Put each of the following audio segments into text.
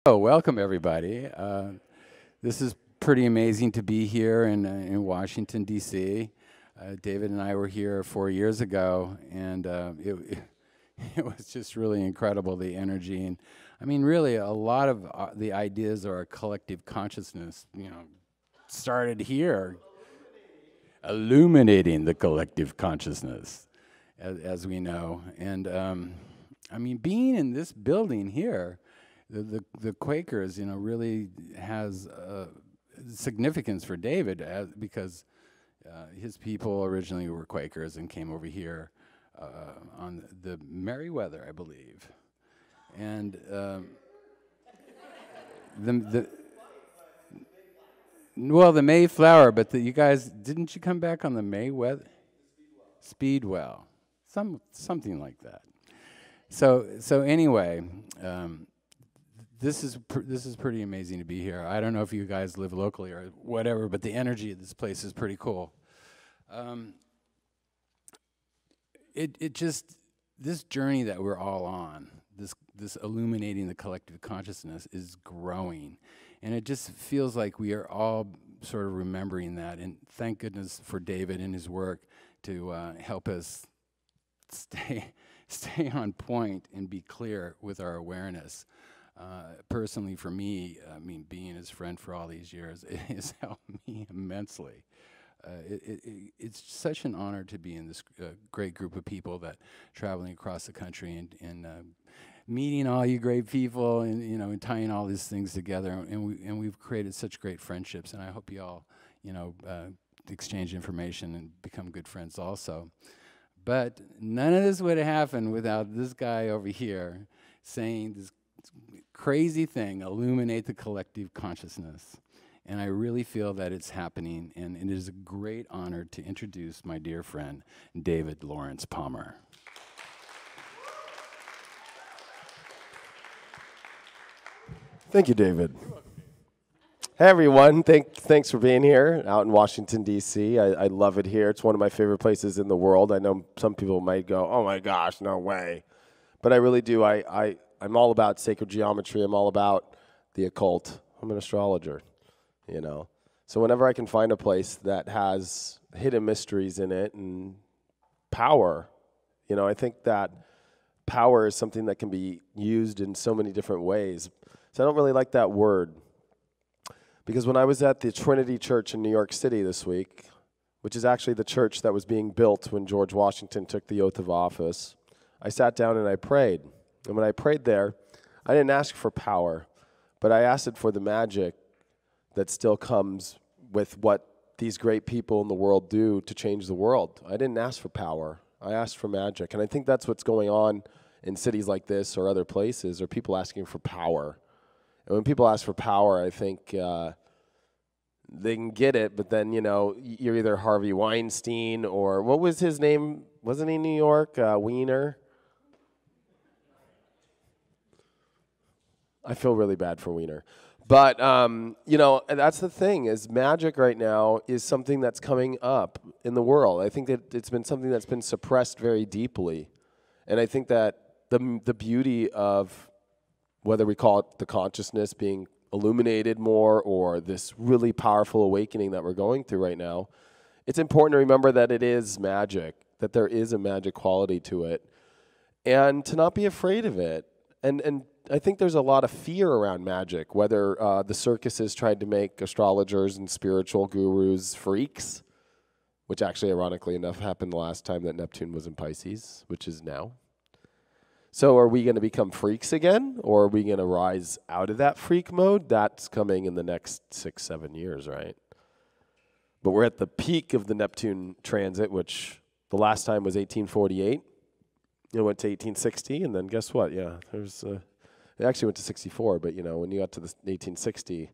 Oh, welcome everybody. This is pretty amazing to be here in Washington, D.C. David and I were here 4 years ago, and it was just really incredible, the energy. And I mean, really, a lot of the ideas of our collective consciousness, started here, illuminating the collective consciousness, as we know. And I mean, being in this building here, the Quakers, really has significance for David because his people originally were Quakers and came over here on the Meriwether, I believe, and the well, the Mayflower, but you guys, didn't you come back on the Mayweather? Speedwell, something like that. So anyway. This is pretty amazing to be here. I don't know if you guys live locally or whatever, but the energy of this place is pretty cool. This journey that we're all on, this illuminating the collective consciousness, is growing, and it just feels like we are all sort of remembering that. And thank goodness for David and his work to help us stay on point and be clear with our awareness. Personally, for me, I mean, being his friend for all these years, it has helped me immensely. It's such an honor to be in this great group of people that traveling across the country and meeting all you great people and tying all these things together. And we've created such great friendships. And I hope you all exchange information and become good friends also. But none of this would have happened without this guy over here saying this crazy thing, illuminate the collective consciousness. And I really feel that it's happening, and it is a great honor to introduce my dear friend, David Lawrence Palmer. Thank you, David. Hey, everyone. Thanks for being here out in Washington, D.C. I love it here. It's one of my favorite places in the world. I know some people might go, oh, my gosh, no way. But I really do. I'm all about sacred geometry. I'm all about the occult. I'm an astrologer, So whenever I can find a place that has hidden mysteries in it and power, I think that power is something that can be used in so many different ways. So I don't really like that word. Because when I was at the Trinity Church in New York City this week, which is actually the church that was being built when George Washington took the oath of office, I sat down and I prayed. And when I prayed there, I didn't ask for power, but I asked for the magic that still comes with what these great people in the world do to change the world. I didn't ask for power. I asked for magic. And I think that's what's going on in cities like this or other places, are people asking for power. And when people ask for power, I think they can get it, but then, you're either Harvey Weinstein or, what was his name? Wasn't he New York? Wiener? I feel really bad for Wiener. But, that's the thing, is magic right now is something that's coming up in the world. I think that it's been something that's been suppressed very deeply. And I think that the beauty of, whether we call it the consciousness being illuminated more or this really powerful awakening that we're going through right now, it's important to remember that it is magic, that there is a magic quality to it, and to not be afraid of it. And I think there's a lot of fear around magic, whether the circuses tried to make astrologers and spiritual gurus freaks, which actually, ironically enough, happened the last time that Neptune was in Pisces, which is now. So are we going to become freaks again, or are we going to rise out of that freak mode? That's coming in the next 6-7 years, right? But we're at the peak of the Neptune transit, which the last time was 1848. It went to 1860, and then guess what? Yeah, it actually went to 64, but when you got to the 1860,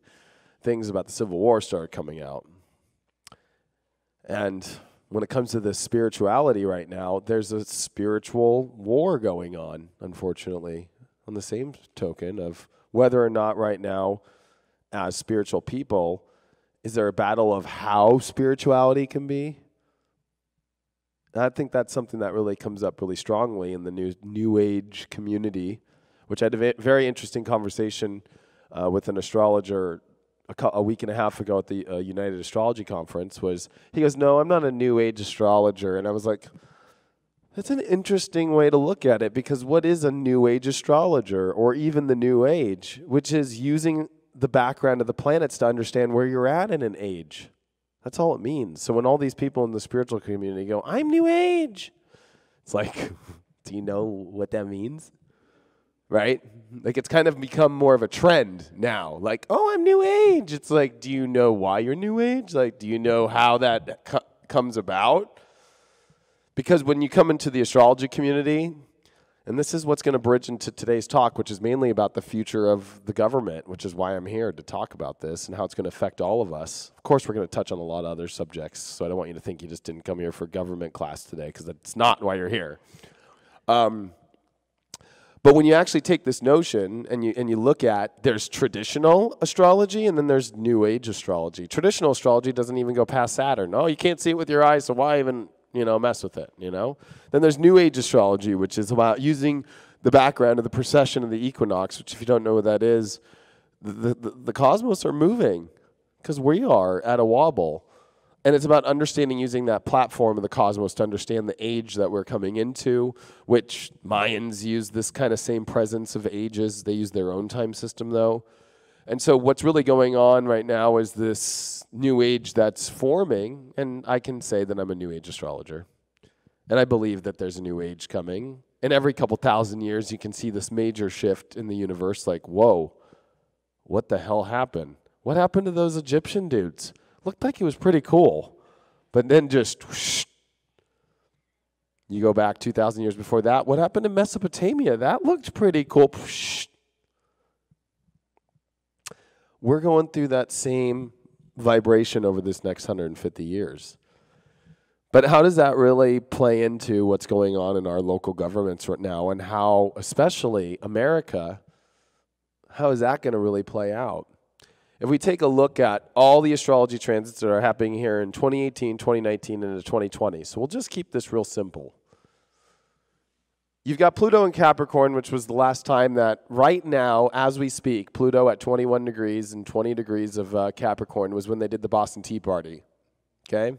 things about the Civil War started coming out. And when it comes to the spirituality right now, there's a spiritual war going on, unfortunately, on the same token of whether or not right now, as spiritual people, is there a battle of how spirituality can be? And I think that's something that really comes up really strongly in the new age community, which I had a very interesting conversation with an astrologer a week and a half ago at the United Astrology Conference. He goes, no, I'm not a New Age astrologer. And I was like, that's an interesting way to look at it, because what is a New Age astrologer, or even the New Age, which is using the background of the planets to understand where you're at in an age. That's all it means. So when all these people in the spiritual community go, I'm New Age, it's like, do you know what that means? Right? Like, it's kind of become more of a trend now. Like, oh, I'm New Age. It's like, do you know why you're New Age? Like, do you know how that comes about? Because when you come into the astrology community, and this is what's going to bridge into today's talk, which is mainly about the future of the government, which is why I'm here to talk about this and how it's going to affect all of us. Of course, we're going to touch on a lot of other subjects, so I don't want you to think you just didn't come here for government class today, because that's not why you're here. But when you actually take this notion and you look at, there's traditional astrology and then there's New Age astrology. Traditional astrology doesn't even go past Saturn. Oh, you can't see it with your eyes, so why even mess with it, Then there's New Age astrology, which is about using the background of the precession of the equinox, which, if you don't know what that is, the cosmos are moving because we are at a wobble. And it's about understanding, using that platform of the cosmos to understand the age that we're coming into, which Mayans use this kind of same presence of ages. They use their own time system, though. And so what's really going on right now is this new age that's forming, and I can say that I'm a New Age astrologer. And I believe that there's a new age coming. And every couple thousand years, you can see this major shift in the universe, like, whoa, what the hell happened? What happened to those Egyptian dudes? Looked like it was pretty cool. But then just, whoosh, you go back 2,000 years before that, what happened in Mesopotamia? That looked pretty cool. Whoosh. We're going through that same vibration over this next 150 years. But how does that really play into what's going on in our local governments right now, and how, especially America, how is that going to really play out? If we take a look at all the astrology transits that are happening here in 2018, 2019, and into 2020, so we'll just keep this real simple. You've got Pluto in Capricorn, which was the last time that, right now, as we speak, Pluto at 21 degrees and 20 degrees of Capricorn was when they did the Boston Tea Party. Okay?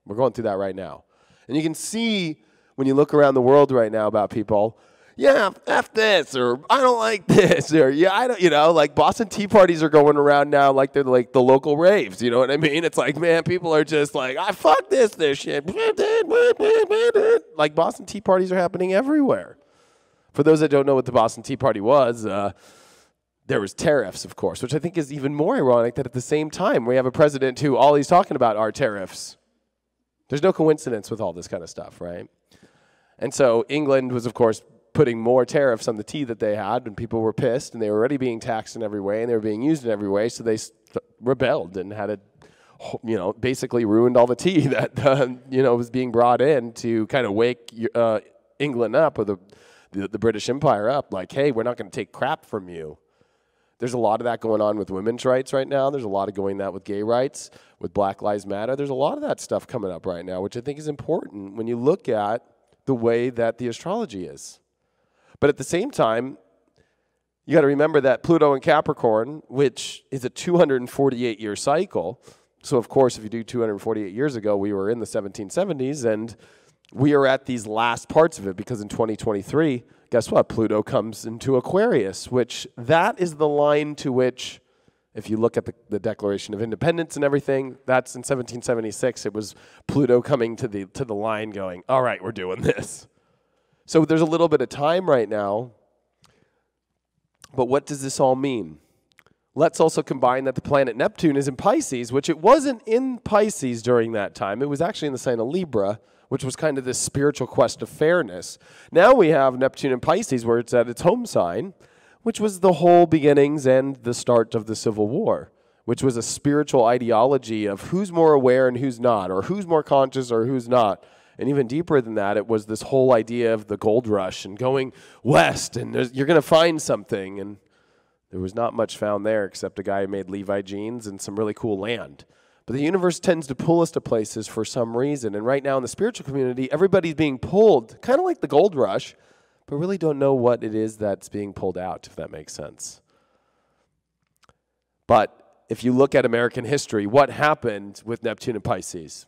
We're going through that right now. And you can see, when you look around the world right now, about people, yeah, F this, or I don't like this, or yeah, I don't, like Boston Tea Parties are going around now like they're like the local raves, you know what I mean? It's like, man, people are just like, I fuck this shit. Like, Boston Tea Parties are happening everywhere. For those that don't know what the Boston Tea Party was, there was tariffs, of course, which I think is even more ironic that at the same time we have a president who all he's talking about are tariffs. There's no coincidence with all this kind of stuff, right? And so England was, of course, putting more tariffs on the tea that they had, and people were pissed, and they were already being taxed in every way, and they were being used in every way, so they rebelled and had it, basically ruined all the tea that, was being brought in to kind of wake England up, or the British Empire up, like, hey, we're not going to take crap from you. There's a lot of that going on with women's rights right now. There's a lot of going that with gay rights, with Black Lives Matter. There's a lot of that stuff coming up right now, which I think is important when you look at the way that the astrology is. But at the same time, you got to remember that Pluto in Capricorn, which is a 248-year cycle. So, of course, if you do 248 years ago, we were in the 1770s, and we are at these last parts of it, because in 2023, guess what? Pluto comes into Aquarius, which that is the line to which, if you look at the Declaration of Independence and everything, that's in 1776. It was Pluto coming to the line going, all right, we're doing this. So there's a little bit of time right now, but what does this all mean? Let's also combine that the planet Neptune is in Pisces, which it wasn't in Pisces during that time. It was actually in the sign of Libra, which was kind of this spiritual quest of fairness. Now we have Neptune in Pisces, where it's at its home sign, which was the whole beginnings and the start of the Civil War, which was a spiritual ideology of who's more aware and who's not, or who's more conscious or who's not. And even deeper than that, it was this whole idea of the gold rush and going west, and you're going to find something. And there was not much found there except a guy who made Levi jeans and some really cool land. But the universe tends to pull us to places for some reason. And right now in the spiritual community, everybody's being pulled, kind of like the gold rush, but really don't know what it is that's being pulled out, if that makes sense. But if you look at American history, what happened with Neptune and Pisces?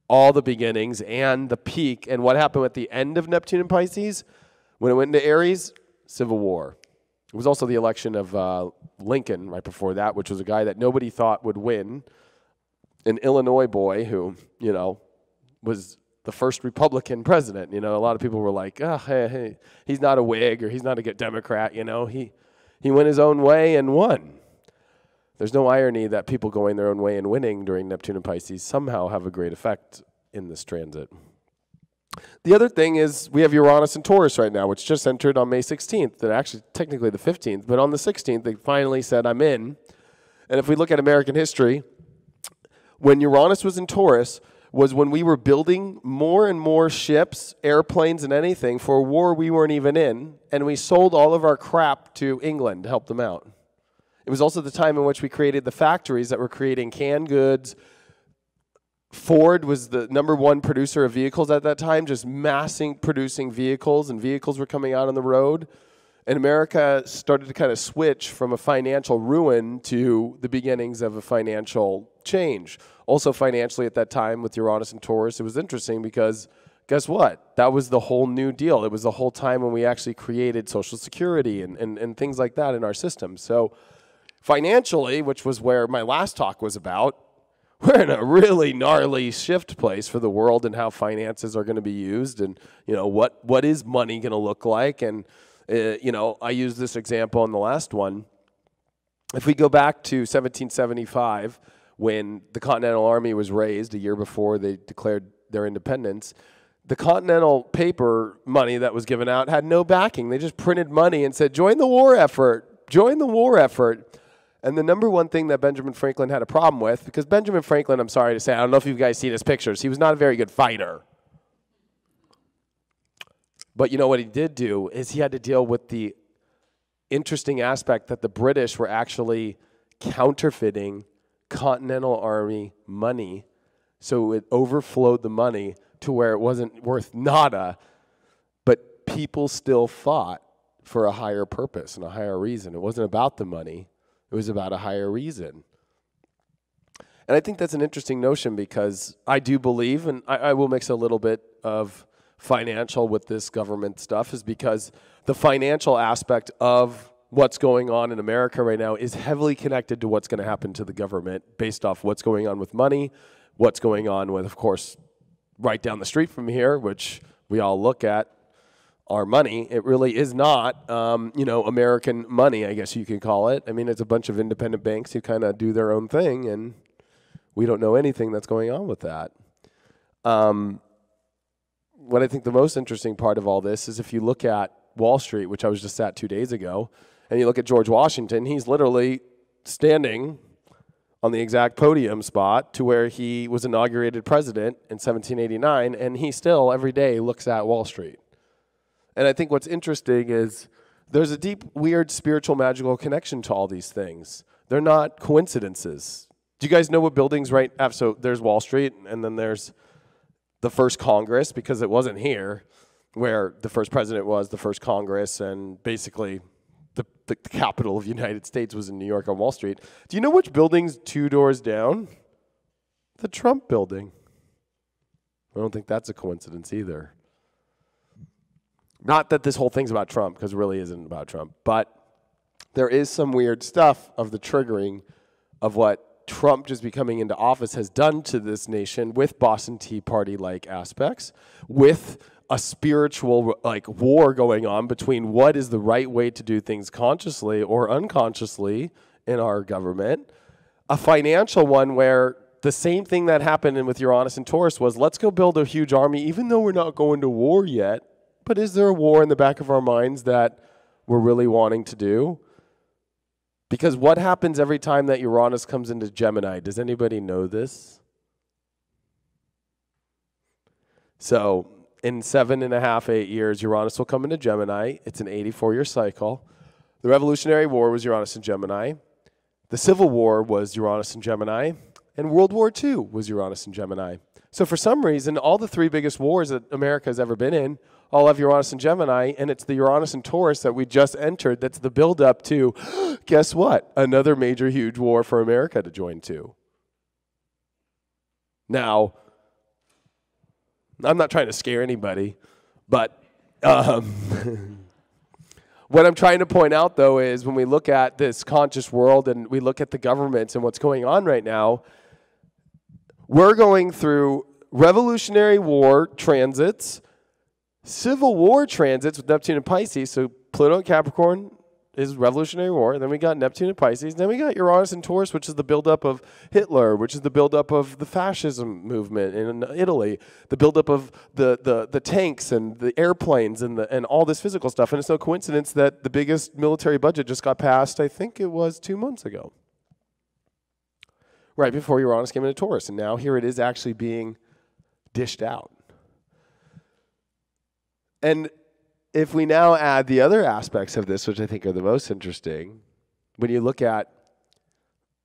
All the beginnings and the peak, and what happened at the end of Neptune and Pisces? When it went into Aries, Civil War. It was also the election of Lincoln right before that, which was a guy that nobody thought would win, an Illinois boy who, was the first Republican president. A lot of people were like, oh, hey, he's not a Whig or he's not a good Democrat. He went his own way and won. There's no irony that people going their own way and winning during Neptune and Pisces somehow have a great effect in this transit. The other thing is we have Uranus and Taurus right now, which just entered on May 16th. And actually, technically the 15th, but on the 16th, they finally said, I'm in. And if we look at American history, when Uranus was in Taurus was when we were building more and more ships, airplanes, and anything for a war we weren't even in, and we sold all of our crap to England to help them out. It was also the time in which we created the factories that were creating canned goods. Ford was the #1 producer of vehicles at that time, just massing producing vehicles, and vehicles were coming out on the road. And America started to kind of switch from a financial ruin to the beginnings of a financial change. Also financially at that time with Uranus and Taurus, it was interesting because guess what? That was the whole New Deal. It was the whole time when we actually created Social Security and things like that in our system. So financially, which was where my last talk was about, we're in a really gnarly shift place for the world and how finances are going to be used, and what is money going to look like. And I used this example in the last one. If we go back to 1775, when the Continental Army was raised, a year before they declared their independence, the Continental paper money that was given out had no backing. They just printed money and said, join the war effort, join the war effort. And the #1 thing that Benjamin Franklin had a problem with, because Benjamin Franklin, I'm sorry to say, I don't know if you guys seen his pictures, he was not a very good fighter. But what he did do is he had to deal with the interesting aspect that the British were actually counterfeiting Continental Army money, so it overflowed the money to where it wasn't worth nada, but people still fought for a higher purpose and a higher reason. It wasn't about the money. It was about a higher reason. And I think that's an interesting notion because I do believe, and I will mix a little bit of financial with this government stuff, is because the financial aspect of what's going on in America right now is heavily connected to what's going to happen to the government based off what's going on with money, what's going on with, of course, right down the street from here, which we all look at, our money. It really is not, American money, I guess you could call it. I mean, it's a bunch of independent banks who kind of do their own thing, and we don't know anything that's going on with that. What I think the most interesting part of all this is if you look at Wall Street, which I was just at 2 days ago, and you look at George Washington, he's literally standing on the exact podium spot to where he was inaugurated president in 1789, and he still every day looks at Wall Street. And I think what's interesting is there's a deep, weird, spiritual, magical connection to all these things. They're not coincidences. Do you guys know what buildings right after? So there's Wall Street, and then there's the first Congress, because it wasn't here where the first president was, the first Congress, and basically the capital of the United States was in New York on Wall Street. Do you know which building's 2 doors down? The Trump building. I don't think that's a coincidence either. Not that this whole thing's about Trump, because it really isn't about Trump, but there is some weird stuff of the triggering of what Trump just becoming into office has done to this nation with Boston Tea Party-like aspects, with a spiritual war going on between what is the right way to do things consciously or unconsciously in our government, a financial one where the same thing that happened with Uranus and Taurus was, let's go build a huge army, even though we're not going to war yet. But is there a war in the back of our minds that we're really wanting to do? Because what happens every time that Uranus comes into Gemini? Does anybody know this? So in 7.5, 8 years, Uranus will come into Gemini. It's an 84-year cycle. The Revolutionary War was Uranus and Gemini. The Civil War was Uranus and Gemini. And World War II was Uranus and Gemini. So for some reason, all the 3 biggest wars that America has ever been in all have Uranus and Gemini, and it's the Uranus and Taurus that we just entered that's the buildup to, guess what? Another major, huge war for America to join to. Now, I'm not trying to scare anybody, but what I'm trying to point out, though, is when we look at this conscious world and we look at the governments and what's going on right now, we're going through Revolutionary War transits, Civil War transits with Neptune and Pisces. So Pluto and Capricorn is Revolutionary War. Then we got Neptune and Pisces. Then we got Uranus and Taurus, which is the buildup of Hitler, which is the buildup of the fascism movement in Italy, the buildup of the tanks and the airplanes and all this physical stuff. And it's no coincidence that the biggest military budget just got passed, I think it was 2 months ago, right before Uranus came into Taurus. And now here it is actually being dished out. And if we now add the other aspects of this, which I think are the most interesting, when you look at,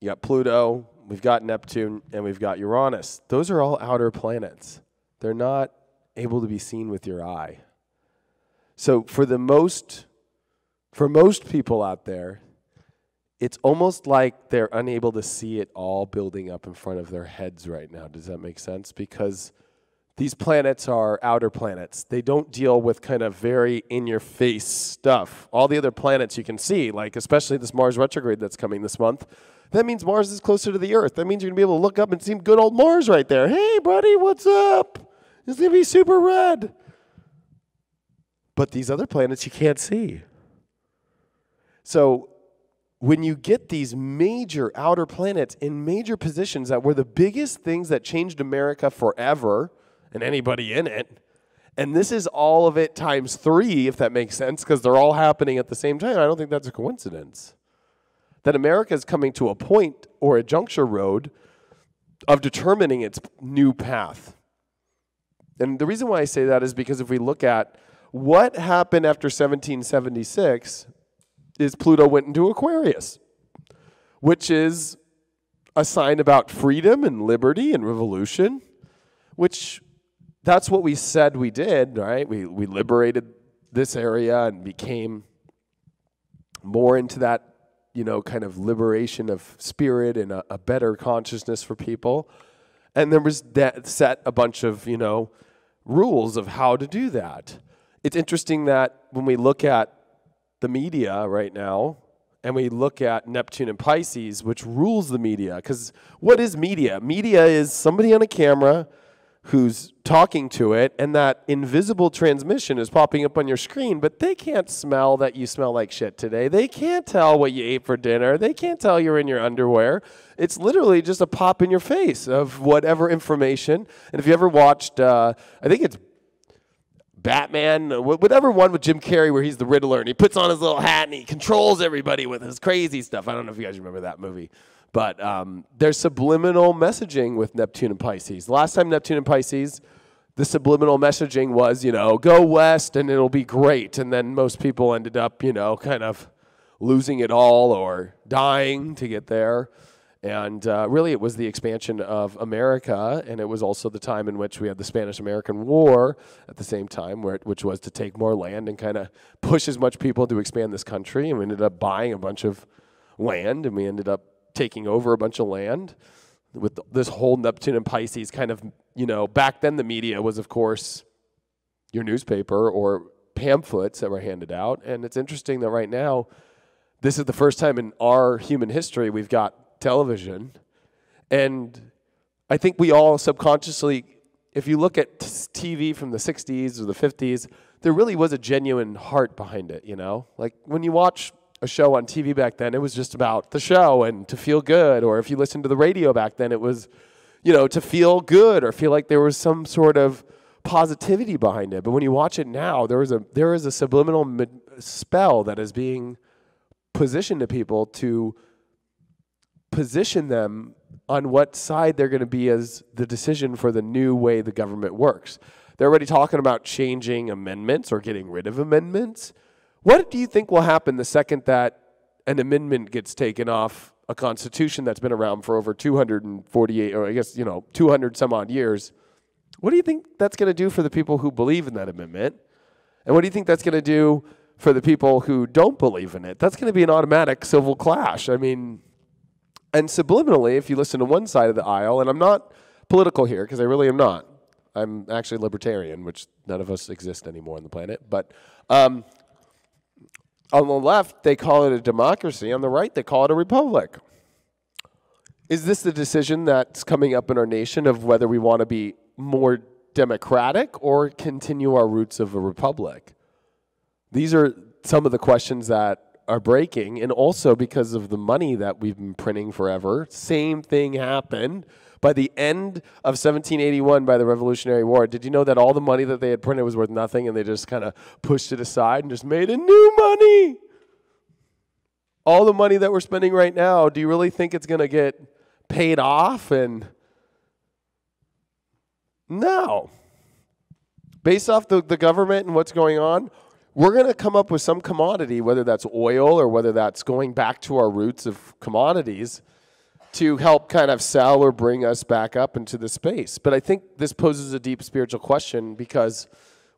you got Pluto, we've got Neptune, and we've got Uranus. Those are all outer planets. They're not able to be seen with your eye. So for most people out there, it's almost like they're unable to see it all building up in front of their heads right now. Does that make sense? Because these planets are outer planets. They don't deal with kind of very in-your-face stuff. All the other planets you can see, like especially this Mars retrograde that's coming this month, that means Mars is closer to the Earth. That means you're going to be able to look up and see good old Mars right there. Hey, buddy, what's up? It's going to be super red. But these other planets you can't see. So when you get these major outer planets in major positions that were the biggest things that changed America forever, and anybody in it, and this is all of it times 3, if that makes sense, because they're all happening at the same time. I don't think that's a coincidence. That America is coming to a point or a juncture road of determining its new path. And the reason why I say that is because if we look at what happened after 1776 is Pluto went into Aquarius, which is a sign about freedom and liberty and revolution, which that's what we said we did, right? We liberated this area and became more into that, kind of liberation of spirit and a better consciousness for people. And there was set a bunch of, rules of how to do that. It's interesting that when we look at the media right now, and we look at Neptune and Pisces, which rules the media, because what is media? Media is somebody on a camera who's talking to it, and that invisible transmission is popping up on your screen, but they can't smell that you smell like shit today. They can't tell what you ate for dinner. They can't tell you're in your underwear. It's literally just a pop in your face of whatever information. And if you ever watched, I think it's Batman, whatever one with Jim Carrey where he's the Riddler, and he puts on his little hat and he controls everybody with his crazy stuff. I don't know if you guys remember that movie. But there's subliminal messaging with Neptune and Pisces. Last time Neptune and Pisces, the subliminal messaging was, go west and it'll be great. And then most people ended up, kind of losing it all or dying to get there. And really it was the expansion of America, and it was also the time in which we had the Spanish-American War at the same time, which was to take more land and kind of push as much people to expand this country. And we ended up buying a bunch of land, and we ended up taking over a bunch of land with this whole Neptune and Pisces kind of, back then the media was, of course, your newspaper or pamphlets that were handed out. And it's interesting that right now, this is the first time in our human history we've got television. And I think we all subconsciously, if you look at TV from the 60s or the 50s, there really was a genuine heart behind it, Like when you watch a show on TV back then, it was just about the show and to feel good. Or if you listened to the radio back then, it was, to feel good or feel like there was some sort of positivity behind it. But when you watch it now, there is a subliminal spell that is being positioned to people to position them on what side they're going to be as the decision for the new way the government works. They're already talking about changing amendments or getting rid of amendments. What do you think will happen the second that an amendment gets taken off a constitution that's been around for over 248, or I guess, 200 some odd years? What do you think that's going to do for the people who believe in that amendment? And what do you think that's going to do for the people who don't believe in it? That's going to be an automatic civil clash. I mean, and subliminally, if you listen to one side of the aisle, and I'm not political here because I really am not. I'm actually libertarian, which none of us exist anymore on the planet. But on the left, they call it a democracy. On the right, they call it a republic. Is this the decision that's coming up in our nation of whether we want to be more democratic or continue our roots of a republic? These are some of the questions that are breaking, and also because of the money that we've been printing forever. Same thing happened by the end of 1781 by the Revolutionary War. Did you know that all the money that they had printed was worth nothing, and they just kind of pushed it aside and just made a new money? All the money that we're spending right now, do you really think it's going to get paid off? And no. Based off the government and what's going on, we're going to come up with some commodity, whether that's oil or whether that's going back to our roots of commodities, to help kind of sell or bring us back up into the space. But I think this poses a deep spiritual question because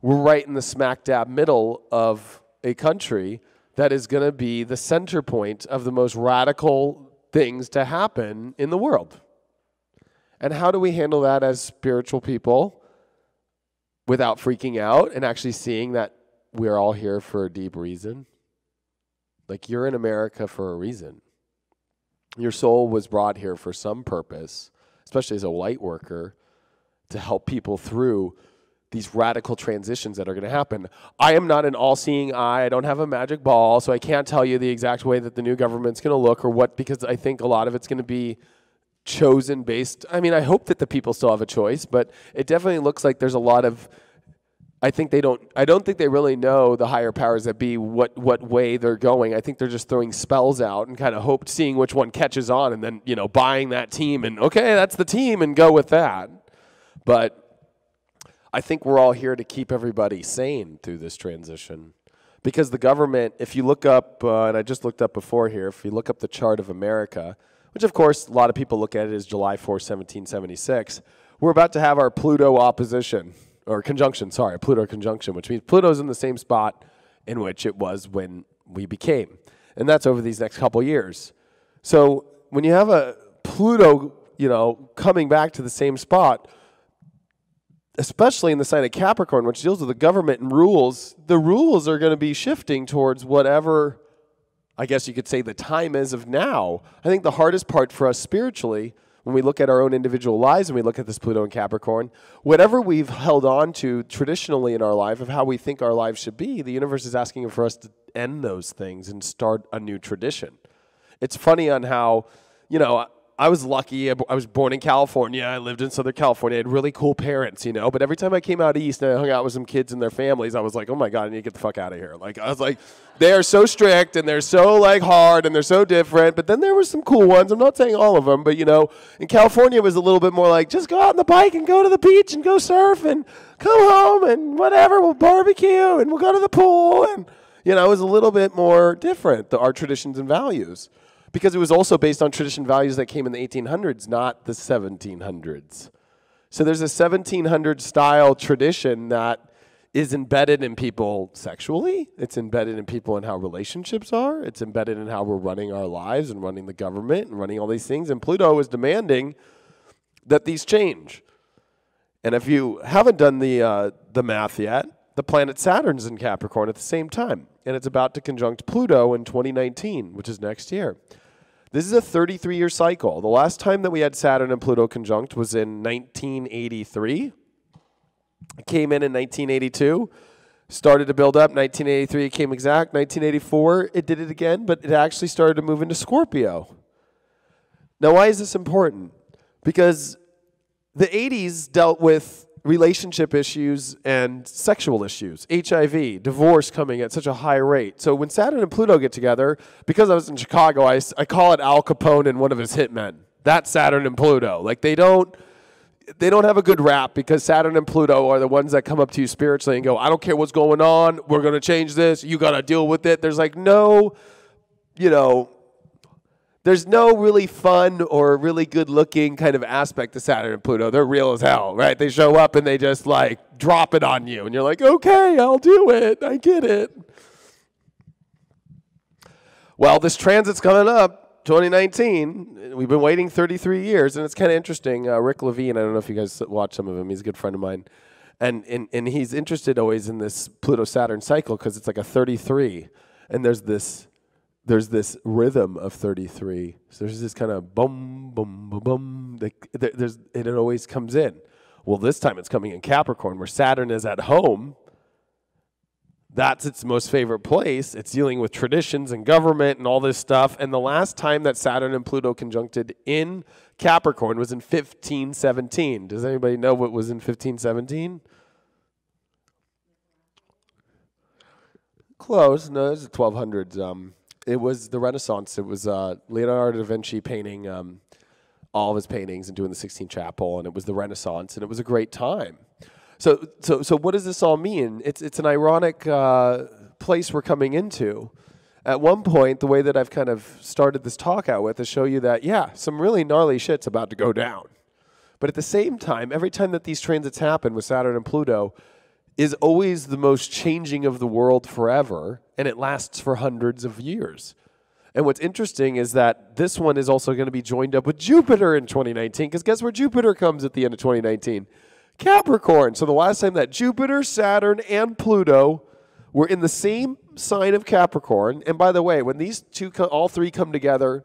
we're right in the smack dab middle of a country that is going to be the center point of the most radical things to happen in the world. And how do we handle that as spiritual people without freaking out and actually seeing that we're all here for a deep reason? Like, you're in America for a reason. Your soul was brought here for some purpose, especially as a light worker, to help people through these radical transitions that are going to happen. I am not an all-seeing eye. I don't have a magic ball, so I can't tell you the exact way that the new government's going to look or what, because I think a lot of it's going to be chosen based. I mean, I hope that the people still have a choice, but it definitely looks like there's a lot of, I don't think they really know, the higher powers that be, what way they're going. I think they're just throwing spells out and kind of seeing which one catches on, and then, buying that team and, okay, that's the team, and go with that. But I think we're all here to keep everybody sane through this transition. Because the government, if you look up, and I just looked up before here, if you look up the chart of America, which of course a lot of people look at it as July 4, 1776, we're about to have our Pluto opposition, or conjunction, sorry, Pluto conjunction, which means Pluto's in the same spot in which it was when we became. And that's over these next couple years. So when you have a Pluto, coming back to the same spot, especially in the sign of Capricorn, which deals with the government and rules, the rules are going to be shifting towards whatever, I guess you could say, the time is of now. I think the hardest part for us spiritually, when we look at our own individual lives and we look at this Pluto and Capricorn, whatever we've held on to traditionally in our life of how we think our lives should be, the universe is asking for us to end those things and start a new tradition. It's funny on how, I was lucky. I was born in California. I lived in Southern California. I had really cool parents, but every time I came out east and I hung out with some kids and their families, I was like, oh my God, I need to get the fuck out of here. Like, I was like, they are so strict and they're so hard and they're so different. But then there were some cool ones. I'm not saying all of them, but in California it was a little bit more like, just go out on the bike and go to the beach and go surf and come home and whatever, we'll barbecue and we'll go to the pool. And, it was a little bit more different, our traditions and values. Because it was also based on tradition values that came in the 1800s, not the 1700s. So there's a 1700 style tradition that is embedded in people sexually. It's embedded in people in how relationships are. It's embedded in how we're running our lives and running the government and running all these things. And Pluto is demanding that these change. And if you haven't done the math yet, the planet Saturn's in Capricorn at the same time. And it's about to conjunct Pluto in 2019, which is next year. This is a 33-year cycle. The last time that we had Saturn and Pluto conjunct was in 1983. It came in 1982, started to build up. 1983, it came exact. 1984, it did it again, but it actually started to move into Scorpio. Now, why is this important? Because the 80s dealt with relationship issues and sexual issues, HIV, divorce coming at such a high rate. So when Saturn and Pluto get together, because I was in Chicago, I call it Al Capone and one of his hitmen. That's Saturn and Pluto. Like, they don't have a good rap because Saturn and Pluto are the ones that come up to you spiritually and go, I don't care what's going on, we're going to change this, you got to deal with it. There's no, There's no really fun or really good-looking kind of aspect to Saturn and Pluto. They're real as hell, right? They show up and they just like drop it on you. And you're like, okay, I'll do it. I get it. Well, this transit's coming up, 2019. We've been waiting 33 years, and it's kind of interesting. Rick Levine, I don't know if you guys watch some of him. He's a good friend of mine. And he's interested always in this Pluto-Saturn cycle because it's like a 33. And there's this rhythm of 33. So there's this kind of bum, bum, bum, bum. It always comes in. Well, this time it's coming in Capricorn, where Saturn is at home. That's its most favorite place. It's dealing with traditions and government and all this stuff. And the last time that Saturn and Pluto conjuncted in Capricorn was in 1517. Does anybody know what was in 1517? Close. No, it was the 1200s. It was the Renaissance. It was Leonardo da Vinci painting all of his paintings and doing the Sistine Chapel, and it was the Renaissance, and it was a great time. So what does this all mean? It's an ironic place we're coming into. At one point, the way that I've kind of started this talk out with is show you that, yeah, some really gnarly shit's about to go down. But at the same time, every time that these transits happen with Saturn and Pluto is always the most changing of the world forever, and it lasts for hundreds of years. And what's interesting is that this one is also going to be joined up with Jupiter in 2019, because guess where Jupiter comes at the end of 2019? Capricorn. So the last time that Jupiter, Saturn, and Pluto were in the same sign of Capricorn, and by the way, when these all three come together,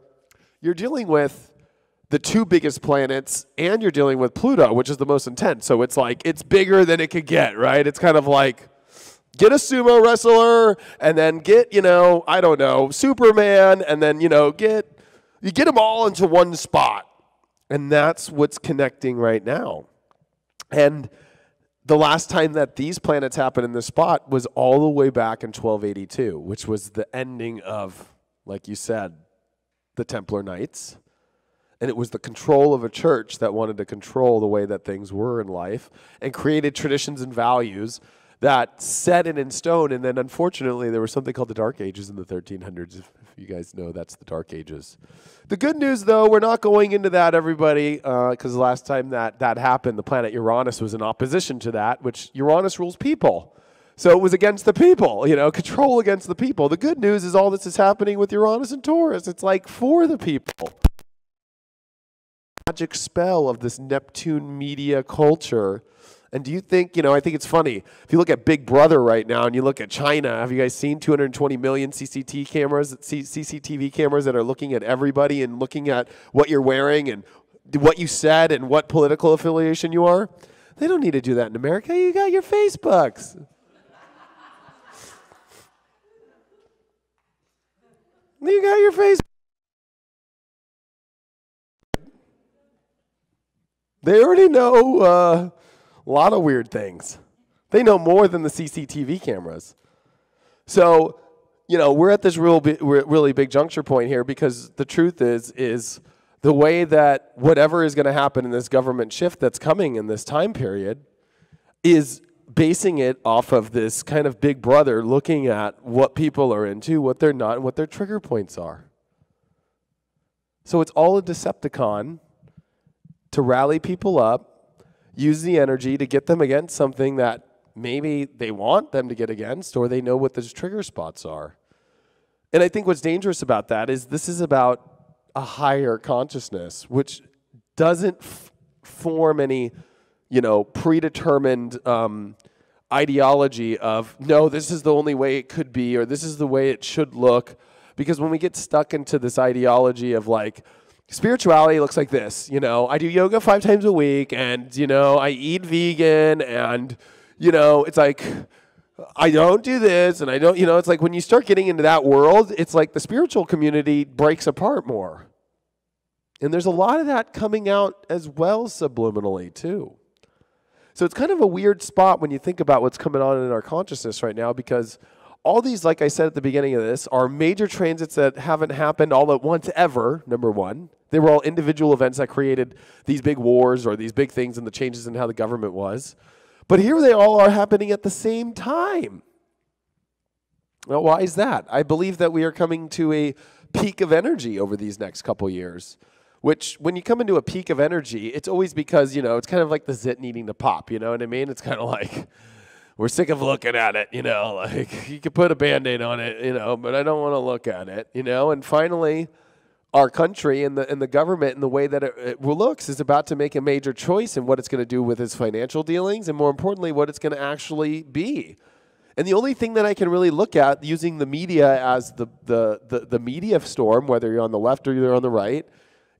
you're dealing with the two biggest planets, and you're dealing with Pluto, which is the most intense. So it's like, it's bigger than it could get, right? It's kind of like, get a sumo wrestler, and then get, I don't know, Superman, and then, you get them all into one spot. And that's what's connecting right now. And the last time that these planets happened in this spot was all the way back in 1282, which was the ending of, like you said, the Templar Knights. And it was the control of a church that wanted to control the way that things were in life and created traditions and values that set it in stone. And then, unfortunately, there was something called the Dark Ages in the 1300s. If you guys know, that's the Dark Ages. The good news, though, we're not going into that, everybody, because the last time that happened, the planet Uranus was in opposition to that, which Uranus rules people. So it was against the people, control against the people. The good news is all this is happening with Uranus and Taurus. It's like for the people. Magic spell of this Neptune media culture. And do you think, I think it's funny, if you look at Big Brother right now and you look at China, have you guys seen 220 million CCTV cameras that are looking at everybody and looking at what you're wearing and what you said and what political affiliation you are? They don't need to do that in America. You got your Facebooks. You got your Facebook. They already know a lot of weird things. They know more than the CCTV cameras. So, we're at this really big juncture point here because the truth is the way that whatever is going to happen in this government shift that's coming in this time period is basing it off of this kind of big brother looking at what people are into, what they're not, and what their trigger points are. So it's all a Decepticon to rally people up, use the energy to get them against something that maybe they want them to get against, or they know what those trigger spots are. And I think what's dangerous about that is this is about a higher consciousness, which doesn't form any, predetermined ideology of, no, this is the only way it could be, or this is the way it should look. Because when we get stuck into this ideology of like, spirituality looks like this, I do yoga 5 times a week, and, I eat vegan, and, it's like, I don't do this, and I don't, it's like when you start getting into that world, it's like the spiritual community breaks apart more. And there's a lot of that coming out as well subliminally, too. So it's kind of a weird spot when you think about what's coming on in our consciousness right now, because all these, like I said at the beginning of this, are major transits that haven't happened all at once ever, number one. They were all individual events that created these big wars or these big things and the changes in how the government was. But here they all are happening at the same time. Now, why is that? I believe that we are coming to a peak of energy over these next couple years. Which, when you come into a peak of energy, it's always because, it's kind of like the zit needing to pop, you know what I mean? It's kind of like, we're sick of looking at it, like you could put a Band-Aid on it, but I don't want to look at it, and finally, our country and the government and the way that it looks is about to make a major choice in what it's going to do with its financial dealings and, more importantly, what it's going to actually be. And the only thing that I can really look at using the media as the media storm, whether you're on the left or you're on the right,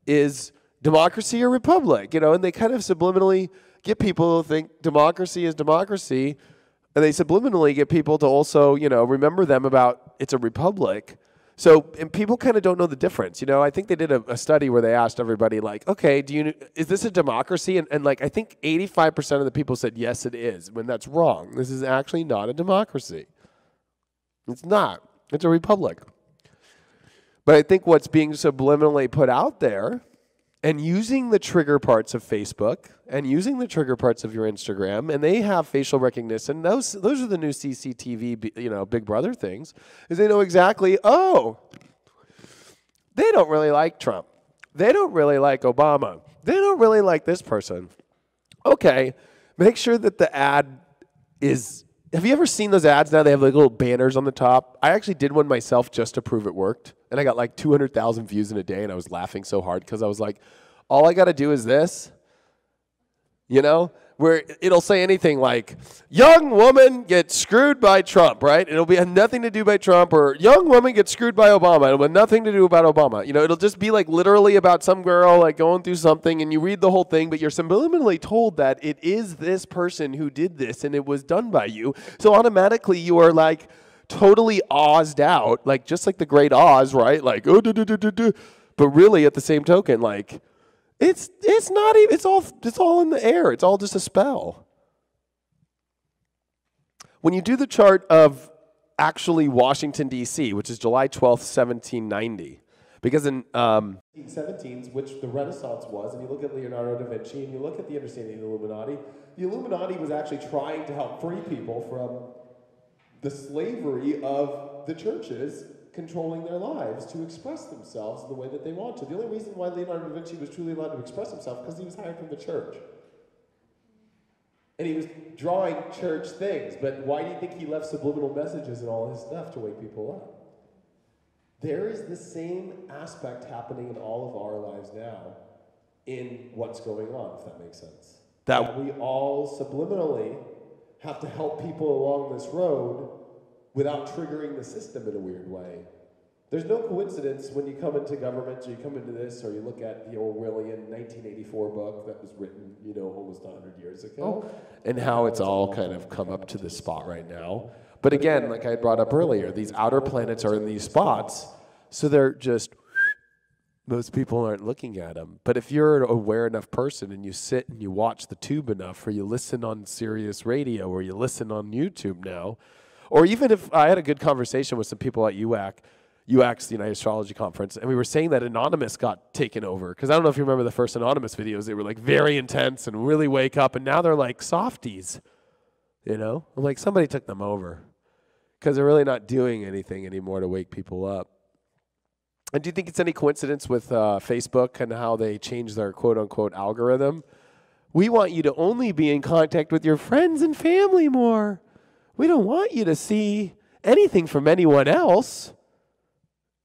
is democracy or republic, and they kind of subliminally get people to think democracy is democracy, and they subliminally get people to also, remember them about it's a republic. So, and people kind of don't know the difference, I think they did a study where they asked everybody, like, okay, is this a democracy? And like, I think 85% of the people said, yes, it is, when that's wrong. This is actually not a democracy. It's not. It's a republic. But I think what's being subliminally put out there, and using the trigger parts of Facebook, and using the trigger parts of your Instagram, and they have facial recognition, those are the new CCTV, Big Brother things, is they know exactly, they don't really like Trump. They don't really like Obama. They don't really like this person. Okay, make sure that the ad is... Have you ever seen those ads now? They have like little banners on the top. I actually did one myself just to prove it worked. And I got like 200,000 views in a day, and I was laughing so hard because I was like, all I got to do is this, where it'll say anything like, young woman gets screwed by Trump, right? It'll have nothing to do by Trump, or young woman gets screwed by Obama. It'll have nothing to do about Obama. It'll just be like literally about some girl like going through something, and you read the whole thing, but you're subliminally told that it is this person who did this, and it was done by you. So automatically you are like totally Ozed out, like just like the Great Oz, right? Like, but really at the same token, like, it's not even, it's all in the air. It's all just a spell. When you do the chart of actually Washington, D.C., which is July 12th, 1790, because in 1717s, which the Renaissance was, and you look at Leonardo da Vinci, and you look at the understanding of the Illuminati was actually trying to help free people from the slavery of the churches controlling their lives to express themselves in the way that they want to. The only reason why Leonardo da Vinci was truly allowed to express himself because he was hired from the church. And he was drawing church things, but why do you think he left subliminal messages and all his stuff to wake people up? There is the same aspect happening in all of our lives now in what's going on, if that makes sense. That we all subliminally have to help people along this road without triggering the system in a weird way. There's no coincidence when you come into government, or you come into this, or you look at the Orwellian 1984 book that was written, almost 100 years ago, and how it's all kind of come up to this spot right now. But again, like I brought up earlier, these outer planets are in these spots, so they're just, most people aren't looking at them. But if you're an aware enough person and you sit and you watch the tube enough, or you listen on Sirius Radio, or you listen on YouTube now, or even if I had a good conversation with some people at UAC's, the United Astrology Conference, and we were saying that Anonymous got taken over. Because I don't know if you remember the first Anonymous videos. They were like very intense and really wake up, and now they're like softies. I'm like, somebody took them over. Because they're really not doing anything anymore to wake people up. And do you think it's any coincidence with Facebook and how they changed their quote-unquote algorithm? We want you to only be in contact with your friends and family more. We don't want you to see anything from anyone else.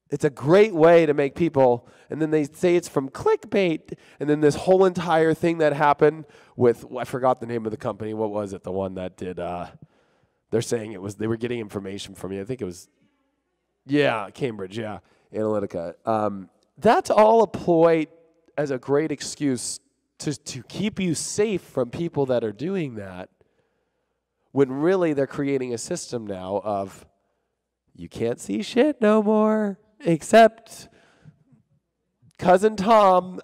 It's a great way to make people, and then they say it's from clickbait, and then this whole entire thing that happened with, I forgot the name of the company, what was it, the one that did, they're saying they were getting information from you, I think it was, Cambridge, Analytica. That's all a ploy as a great excuse to keep you safe from people that are doing that, when really they're creating a system now of, you can't see shit no more, except Cousin Tom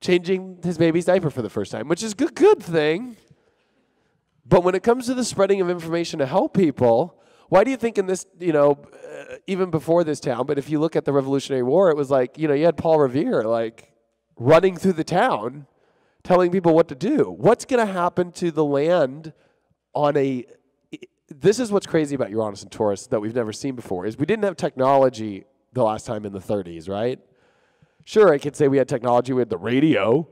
changing his baby's diaper for the first time, which is a good thing. But when it comes to the spreading of information to help people, why do you think in this, even before this town, but if you look at the Revolutionary War, it was like, you had Paul Revere, like, running through the town, telling people what to do. What's going to happen to the land on a this is what's crazy about Uranus and Taurus that we've never seen before, is we didn't have technology the last time in the 30s, right? Sure, I could say we had technology, we had the radio,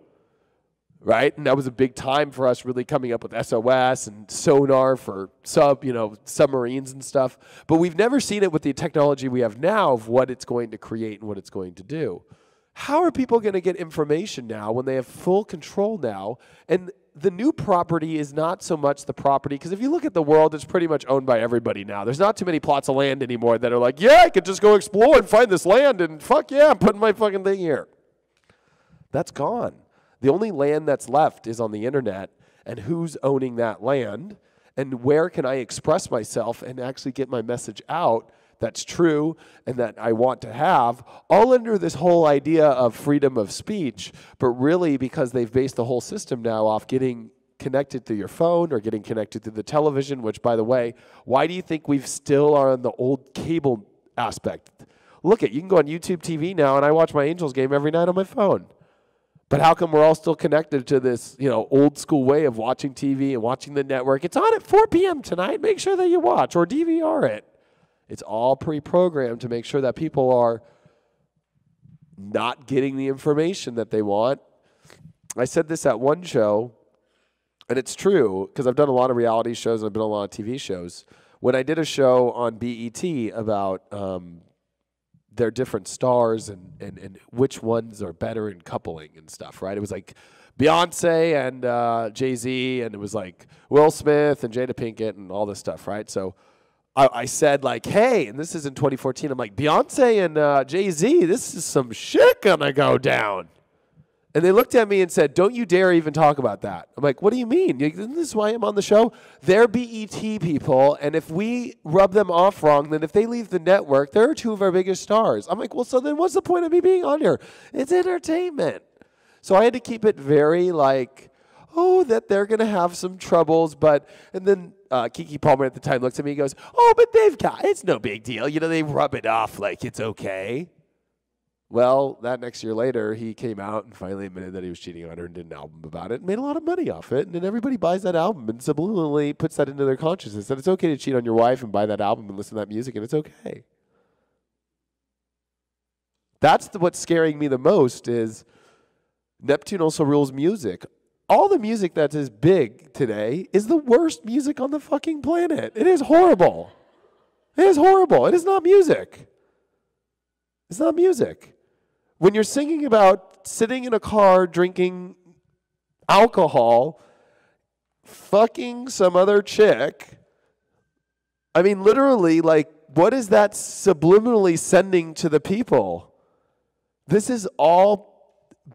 right? And that was a big time for us really coming up with SOS and sonar for submarines and stuff. But we've never seen it with the technology we have now of what it's going to create and what it's going to do. How are people going to get information now when they have full control now? And the new property is not so much the property, because if you look at the world, it's pretty much owned by everybody now. There's not too many plots of land anymore that are like, yeah, I could just go explore and find this land and fuck yeah, I'm putting my fucking thing here. That's gone. The only land that's left is on the internet, and who's owning that land, and where can I express myself and actually get my message out that's true and that I want to have, all under this whole idea of freedom of speech, but really because they've based the whole system now off getting connected through your phone or getting connected through the television, which, by the way, why do you think we still are on the old cable aspect? Look you can go on YouTube TV now, and I watch my Angels game every night on my phone. But how come we're all still connected to this, old school way of watching TV and watching the network? It's on at 4 p.m. tonight. Make sure that you watch or DVR it. It's all pre-programmed to make sure that people are not getting the information that they want. I said this at one show, and it's true, because I've done a lot of reality shows and I've been on a lot of TV shows. When I did a show on BET about their different stars and which ones are better in coupling and stuff, right? It was like Beyonce and Jay-Z, and it was like Will Smith and Jada Pinkett and all this stuff, right? So I said, like, hey, and this is in 2014, I'm like, Beyonce and Jay-Z, this is some shit gonna go down. And they looked at me and said, don't you dare even talk about that. I'm like, what do you mean? Isn't this why I'm on the show? They're BET people, and if we rub them off wrong, then if they leave the network, they're two of our biggest stars. I'm like, well, so then what's the point of me being on here? It's entertainment. So I had to keep it very like, oh, that they're going to have some troubles, and then Keke Palmer at the time looks at me and goes, oh, but it's no big deal. They rub it off like it's okay. Well, that next year later, he came out and finally admitted that he was cheating on her and did an album about it and made a lot of money off it. And then everybody buys that album and subliminally puts that into their consciousness, that it's okay to cheat on your wife and buy that album and listen to that music, and it's okay. That's what's scaring me the most, is Neptune also rules music. All the music that is big today is the worst music on the fucking planet. It is horrible. It is horrible. It is not music. It's not music. When you're singing about sitting in a car drinking alcohol, fucking some other chick, I mean, literally, like, what is that subliminally sending to the people? This is all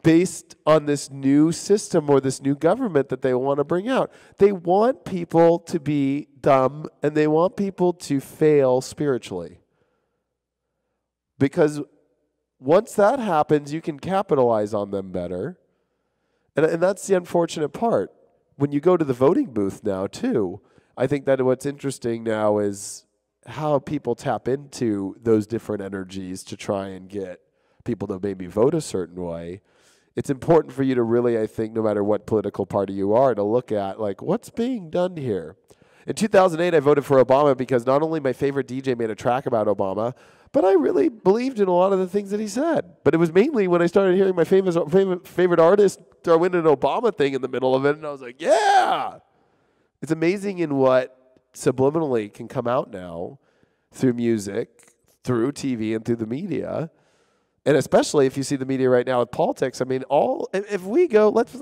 based on this new system or this new government that they want to bring out. They want people to be dumb, and they want people to fail spiritually. Because once that happens, you can capitalize on them better. And that's the unfortunate part. When you go to the voting booth now, too, I think that what's interesting now is how people tap into those different energies to try and get people to maybe vote a certain way. It's important for you to really, I think, no matter what political party you are, to look at, like, what's being done here? In 2008, I voted for Obama because not only my favorite DJ made a track about Obama, but I really believed in a lot of the things that he said. But it was mainly when I started hearing my favorite artist throw in an Obama thing in the middle of it, and I was like, yeah! It's amazing in what subliminally can come out now through music, through TV, and through the media. And especially if you see the media right now with politics, I mean, if we go, let's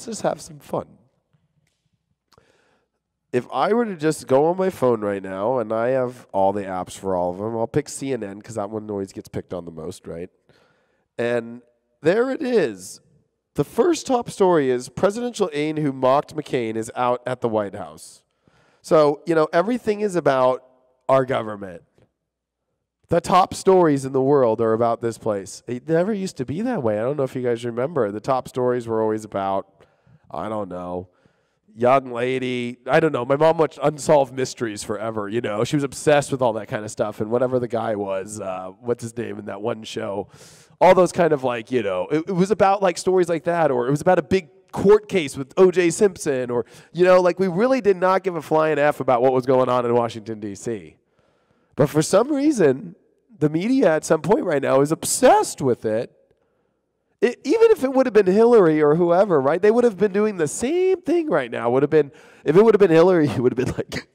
just have some fun. If I were to just go on my phone right now, and I have all the apps for all of them, I'll pick CNN because that one always gets picked on the most, right? And there it is. The first top story is presidential aide who mocked McCain is out at the White House. So, everything is about our government. The top stories in the world are about this place. It never used to be that way. I don't know if you guys remember. The top stories were always about, I don't know, young lady. I don't know. My mom watched Unsolved Mysteries forever, She was obsessed with all that kind of stuff. And whatever the guy was, what's his name in that one show, all those kind of it was about like stories like that, or it was about a big court case with O.J. Simpson, or, like we really did not give a flying F about what was going on in Washington, D.C. But for some reason, the media at some point right now is obsessed with it. Even if it would have been Hillary or whoever, right? They would have been doing the same thing right now. If it would have been Hillary, it would have been like,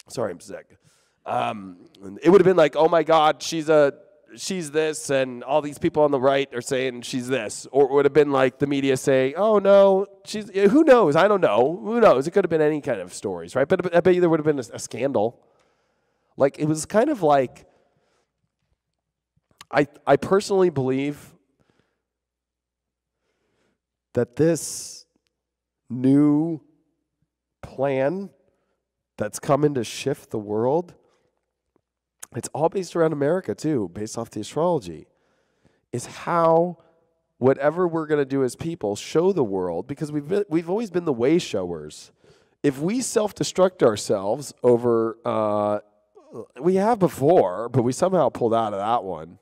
sorry, I'm sick. It would have been like, oh my God, she's this, and all these people on the right are saying she's this. Or it would have been like the media saying, oh no, who knows? I don't know. Who knows? It could have been any kind of stories, right? But I bet you there would have been a scandal. Like, it was kind of like, I personally believe that this new plan that's coming to shift the world, it's all based around America too, based off the astrology, is how whatever we're going to do as people show the world, because we've always been the way showers. If we self-destruct ourselves over, we have before, but we somehow pulled out of that one.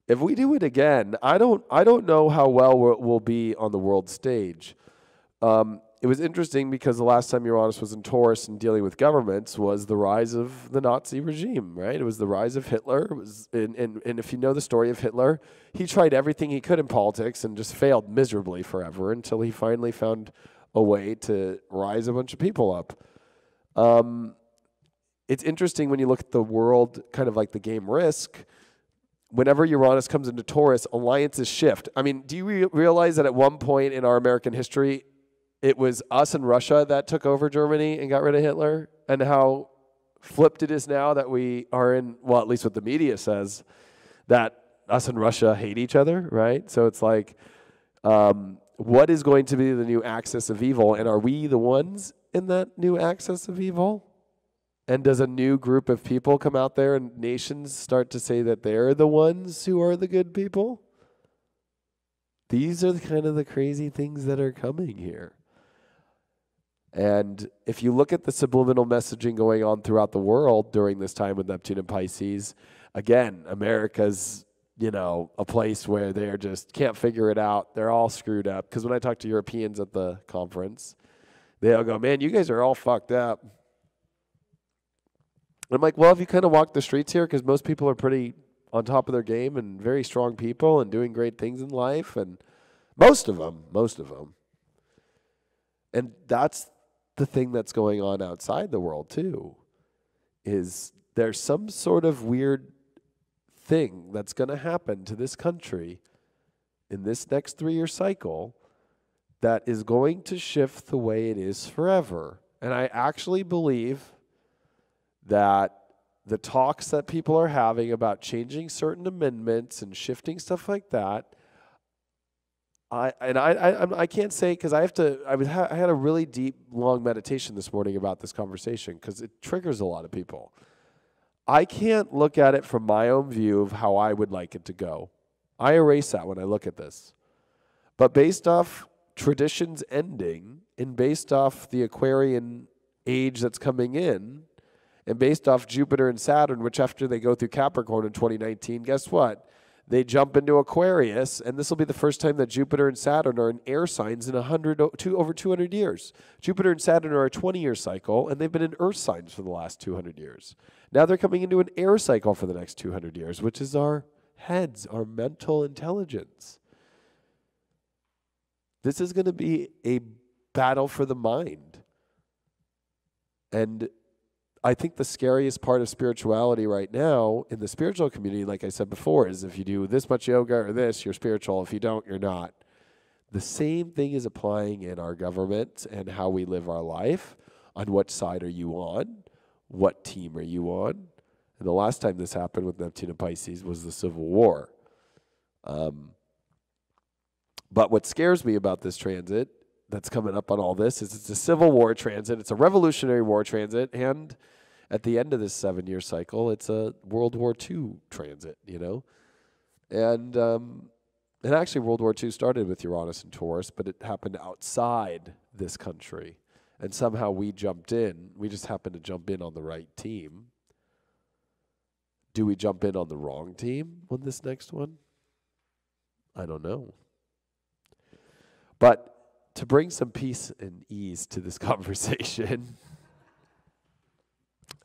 If we do it again, I don't know how well we'll be on the world stage. It was interesting because the last time Uranus was in Taurus and dealing with governments was the rise of the Nazi regime, right? It was the rise of Hitler. It was, and if you know the story of Hitler, he tried everything he could in politics and just failed miserably forever until he finally found a way to rise a bunch of people up. It's interesting when you look at the world, kind of like the game Risk. Whenever Uranus comes into Taurus, alliances shift. I mean, do you realize that at one point in our American history, it was us and Russia that took over Germany and got rid of Hitler? And how flipped it is now that we are in, well, at least what the media says, that us and Russia hate each other, right? So it's like, what is going to be the new axis of evil? And are we the ones in that new axis of evil? And does a new group of people come out there and nations start to say that they're the ones who are the good people? These are kind of the crazy things that are coming here. And if you look at the subliminal messaging going on throughout the world during this time with Neptune and Pisces, again, America's, a place where they're just can't figure it out. They're all screwed up. Because when I talk to Europeans at the conference, they all go, man, you guys are all fucked up. I'm like, well, have you kind of walked the streets here? Because most people are pretty on top of their game and very strong people and doing great things in life. And most of them. And that's the thing that's going on outside the world too, is there's some sort of weird thing that's going to happen to this country in this next 3-year cycle that is going to shift the way it is forever. And I actually believe that the talks that people are having about changing certain amendments and shifting stuff like that, I can't say, because I had a really deep, long meditation this morning about this conversation because it triggers a lot of people. I can't look at it from my own view of how I would like it to go. I erase that when I look at this. But based off traditions ending and based off the Aquarian age that's coming in, and based off Jupiter and Saturn, which after they go through Capricorn in 2019, guess what? They jump into Aquarius, and this will be the first time that Jupiter and Saturn are in air signs in over 200 years. Jupiter and Saturn are a 20-year cycle, and they've been in earth signs for the last 200 years. Now they're coming into an air cycle for the next 200 years, which is our heads, our mental intelligence. This is going to be a battle for the mind. And I think the scariest part of spirituality right now in the spiritual community, like I said before, is if you do this much yoga or this, you're spiritual. If you don't, you're not. The same thing is applying in our government and how we live our life. On what side are you on? What team are you on? And the last time this happened with Neptune and Pisces was the Civil War. But what scares me about this transit that's coming up on all this is it's a Civil War transit, it's a Revolutionary War transit, and at the end of this 7-year cycle, it's a World War II transit, And actually World War II started with Uranus and Taurus, but it happened outside this country. And somehow we jumped in. We just happened to jump in on the right team. Do we jump in on the wrong team on this next one? I don't know. But to bring some peace and ease to this conversation,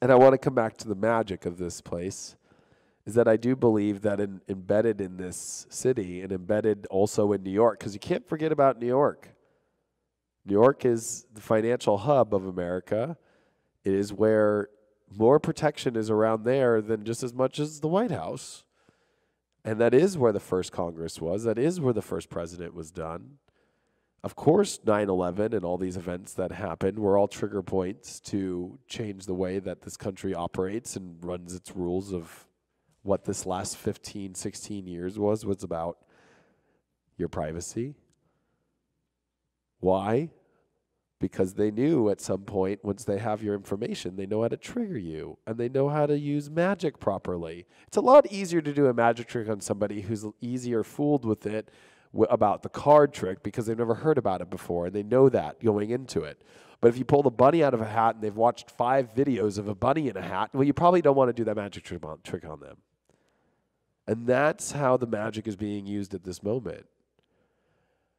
and I want to come back to the magic of this place, is that I do believe that embedded in this city and embedded also in New York, because you can't forget about New York. New York is the financial hub of America. It is where more protection is around there than just as much as the White House. And that is where the first Congress was. That is where the first president was done. Of course, 9/11 and all these events that happened were all trigger points to change the way that this country operates and runs its rules of what this last 15, 16 years was about your privacy. Why? Because they knew at some point, once they have your information, they know how to trigger you, and they know how to use magic properly. It's a lot easier to do a magic trick on somebody who's easier fooled with it about the card trick because they've never heard about it before, and they know that going into it. But if you pull the bunny out of a hat and they've watched 5 videos of a bunny in a hat, well, you probably don't want to do that magic trick on them. And that's how the magic is being used at this moment.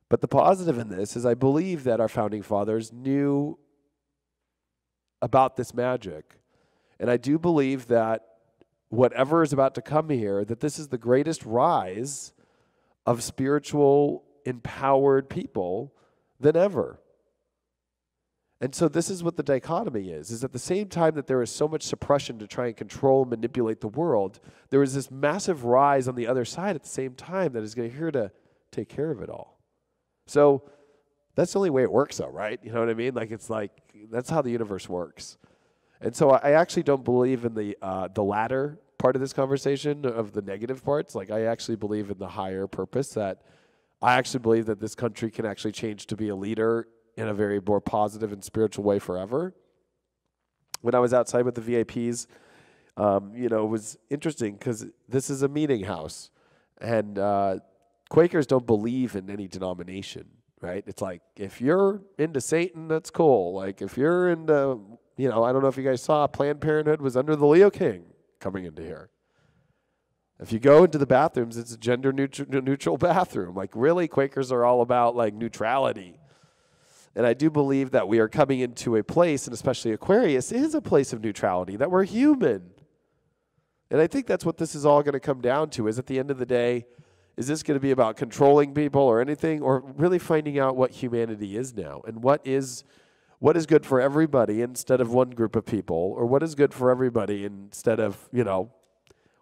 But the positive in this is I believe that our founding fathers knew about this magic. And I do believe that whatever is about to come here, that this is the greatest rise of spiritual, empowered people than ever. And so this is what the dichotomy is at the same time that there is so much suppression to try and control and manipulate the world, there is this massive rise on the other side at the same time that is here to take care of it all. So that's the only way it works though, right? You know what I mean? That's how the universe works. And so I actually don't believe in the latter part of this conversation of the negative parts. I actually believe in the higher purpose, that I actually believe that this country can actually change to be a leader in a very more positive and spiritual way forever. When I was outside with the VIPs, it was interesting because this is a meeting house, and Quakers don't believe in any denomination, right? It's like, if you're into Satan, that's cool. If you're into, I don't know if you guys saw, Planned Parenthood was under the Leo King coming into here. If you go into the bathrooms, it's a gender neutral bathroom. Really, Quakers are all about neutrality. And I do believe that we are coming into a place, and especially Aquarius is a place of neutrality, that we're human. And I think that's what this is all going to come down to, is at the end of the day, is this going to be about controlling people or anything, or really finding out what humanity is now, and what is good for everybody instead of one group of people, or what is good for everybody instead of,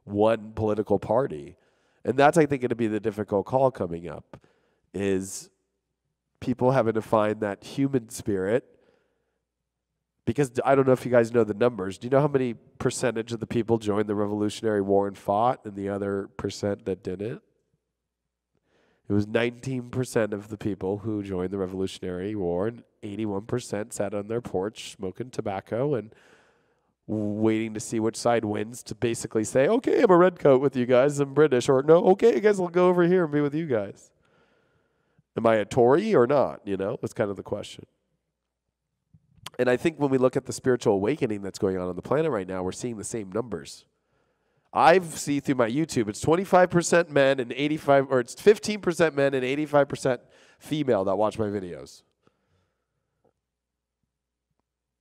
one political party. And that's, I think, going to be the difficult call coming up, is people having to find that human spirit. Because I don't know if you guys know the numbers. Do you know how many percentage of the people joined the Revolutionary War and fought, and the other percent that didn't? It was 19% of the people who joined the Revolutionary War, and 81% sat on their porch smoking tobacco and waiting to see which side wins, to basically say, okay, I'm a redcoat with you guys, I'm British, or no, okay, I guess I'll go over here and be with you guys. Am I a Tory or not? It's kind of the question. And I think when we look at the spiritual awakening that's going on the planet right now, we're seeing the same numbers. I see through my YouTube, it's 25% men and 85, or it's 15% men and 85% female that watch my videos.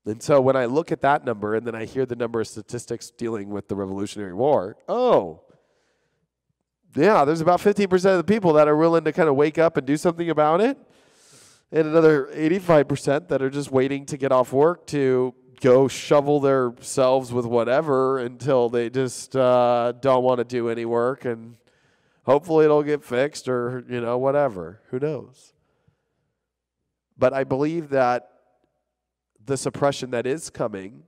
And so when I look at that number and then I hear the number of statistics dealing with the Revolutionary War, yeah, there's about 15% of the people that are willing to kind of wake up and do something about it, and another 85% that are just waiting to get off work to go shovel themselves with whatever until they just don't want to do any work, and hopefully it'll get fixed, or whatever. Who knows? But I believe that the suppression that is coming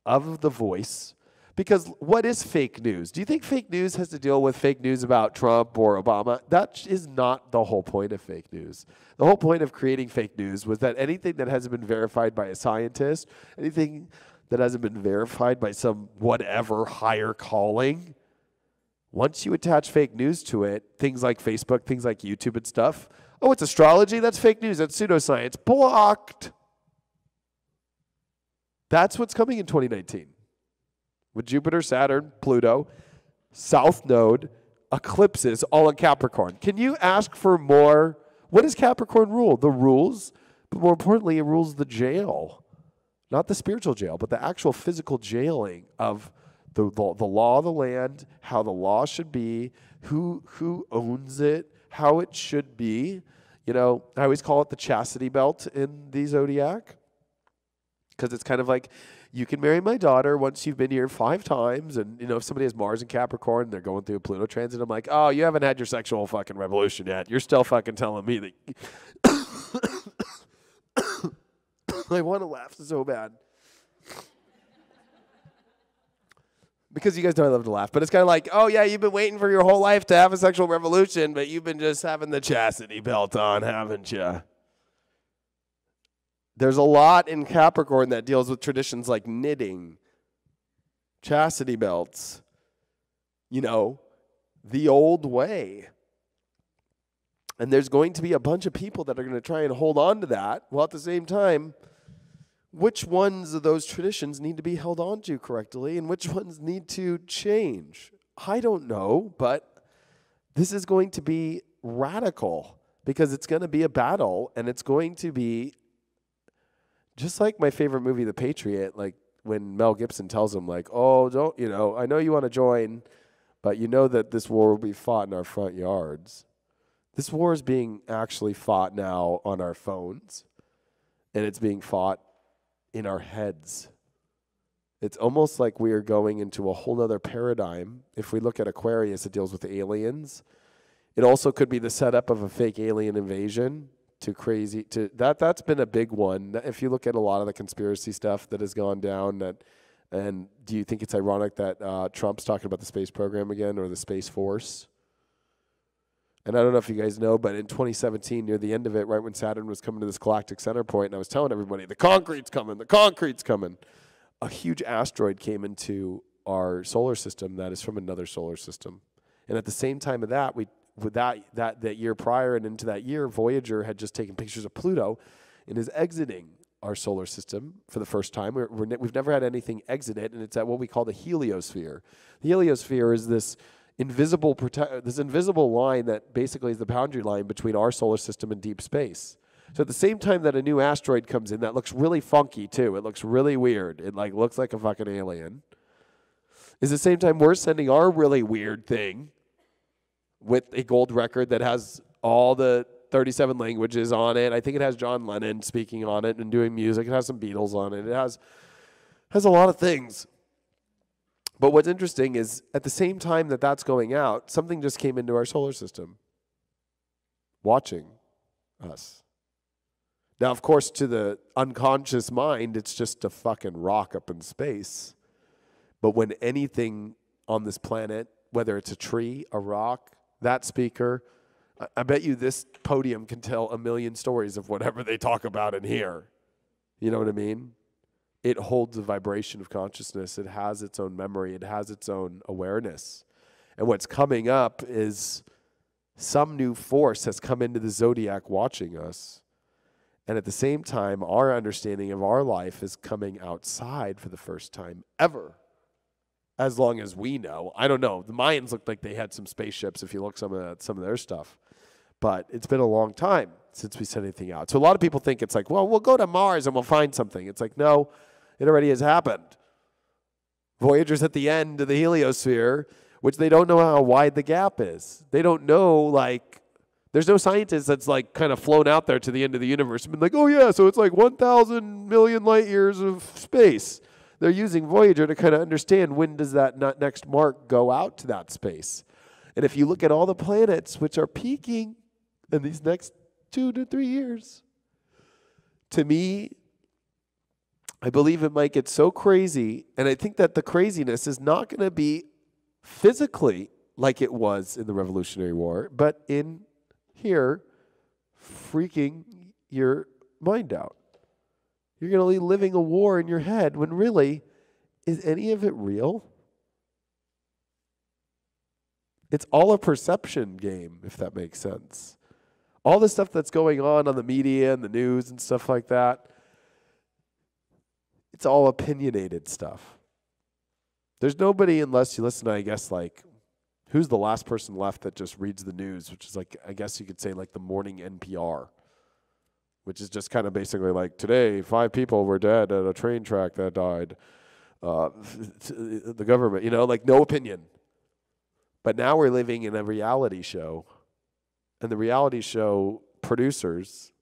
of the voice, because what is fake news? Do you think fake news has to deal with fake news about Trump or Obama? That is not the whole point of fake news. The whole point of creating fake news was that anything that hasn't been verified by a scientist, anything that hasn't been verified by some whatever higher calling, once you attach fake news to it, things like Facebook, things like YouTube and stuff, oh, it's astrology? That's fake news. That's pseudoscience. Blocked. That's what's coming in 2019. With Jupiter, Saturn, Pluto, South Node, eclipses, all in Capricorn. Can you ask for more What does Capricorn rule? The rules, but more importantly, it rules the jail. Not the spiritual jail, but the actual physical jailing of the law of the land, how the law should be, who owns it, how it should be. You know, I always call it the chastity belt in the zodiac, because it's kind of like, you can marry my daughter once you've been here 5 times. And, you know, if somebody has Mars in Capricorn and they're going through a Pluto transit, I'm like, oh, you haven't had your sexual fucking revolution yet. You're still fucking telling me that. I want to laugh so bad. Because you guys know I love to laugh. But it's kind of like, oh, yeah, you've been waiting for your whole life to have a sexual revolution, but you've been just having the chastity belt on, haven't you? There's a lot in Capricorn that deals with traditions like knitting, chastity belts, you know, the old way. And there's going to be a bunch of people that are going to try and hold on to that, while at the same time, which ones of those traditions need to be held on to correctly and which ones need to change? I don't know, but this is going to be radical because it's going to be a battle, and it's going to be just like my favorite movie, The Patriot, like when Mel Gibson tells him, like, oh, don't, you know, I know you want to join, but you know that this war will be fought in our front yards. This war is being actually fought now on our phones, and it's being fought in our heads. It's almost like we are going into a whole other paradigm. If we look at Aquarius, it deals with aliens. It also could be the setup of a fake alien invasion. That's been a big one. If you look at a lot of the conspiracy stuff that has gone down, and do you think it's ironic that Trump's talking about the space program again, or the Space Force? And I don't know if you guys know, but in 2017, near the end of it, right when Saturn was coming to this galactic center point, and I was telling everybody, the concrete's coming. A huge asteroid came into our solar system that is from another solar system. And at the same time of that, that year prior and into that year, Voyager had just taken pictures of Pluto and is exiting our solar system for the first time. We've never had anything exit it, and it's at what we call the heliosphere. The heliosphere is this invisible line that basically is the boundary line between our solar system and deep space. So at the same time that a new asteroid comes in, that looks really funky too. It looks really weird. It like looks like a fucking alien. Is the same time we're sending our really weird thing with a gold record that has all the 37 languages on it. I think it has John Lennon speaking on it and doing music. It has some Beatles on it. It has a lot of things. But what's interesting is at the same time that that's going out, something just came into our solar system, watching us. Now, of course, to the unconscious mind, it's just a fucking rock up in space. But when anything on this planet, whether it's a tree, a rock, that speaker, I bet you this podium can tell a million stories of whatever they talk about in here. You know what I mean? It holds a vibration of consciousness. It has its own memory. It has its own awareness. And what's coming up is some new force has come into the zodiac watching us. And at the same time, our understanding of our life is coming outside for the first time ever. As long as we know. I don't know. The Mayans looked like they had some spaceships if you look some of their stuff. But it's been a long time since we sent anything out. So a lot of people think it's like, well, we'll go to Mars and we'll find something. It's like, no, it already has happened. Voyager's at the end of the heliosphere, which they don't know how wide the gap is. They don't know, like, there's no scientist that's like kind of flown out there to the end of the universe and been like, oh yeah, so it's like 1,000 million light years of space. They're using Voyager to kind of understand when does that next mark go out to that space. And if you look at all the planets which are peaking in these next 2 to 3 years, to me, I believe it might get so crazy, and I think that the craziness is not going to be physically like it was in the Revolutionary War, but in here, freaking your mind out. You're going to be living a war in your head when really, is any of it real? It's all a perception game, if that makes sense. All the stuff that's going on the media and the news and stuff like that, it's all opinionated stuff. There's nobody, unless you listen to, I guess, like Who's the last person left that just reads the news, which is like, I guess you could say like the morning NPR, which is just kind of basically like, today, 5 people were dead at a train track that died. The government, like no opinion. But now we're living in a reality show, and the reality show producers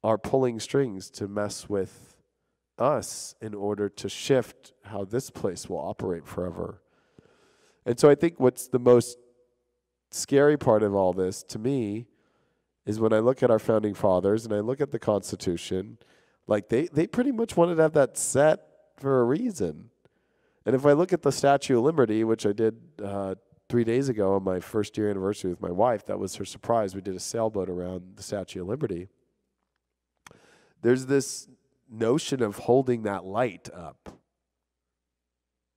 are pulling strings to mess with us in order to shift how this place will operate forever. And so I think what's the most scary part of all this to me is when I look at our founding fathers and I look at the Constitution, like they pretty much wanted to have that set for a reason. And if I look at the Statue of Liberty, which I did 3 days ago on my first year anniversary with my wife, that was her surprise. We did a sailboat around the Statue of Liberty. There's this notion of holding that light up.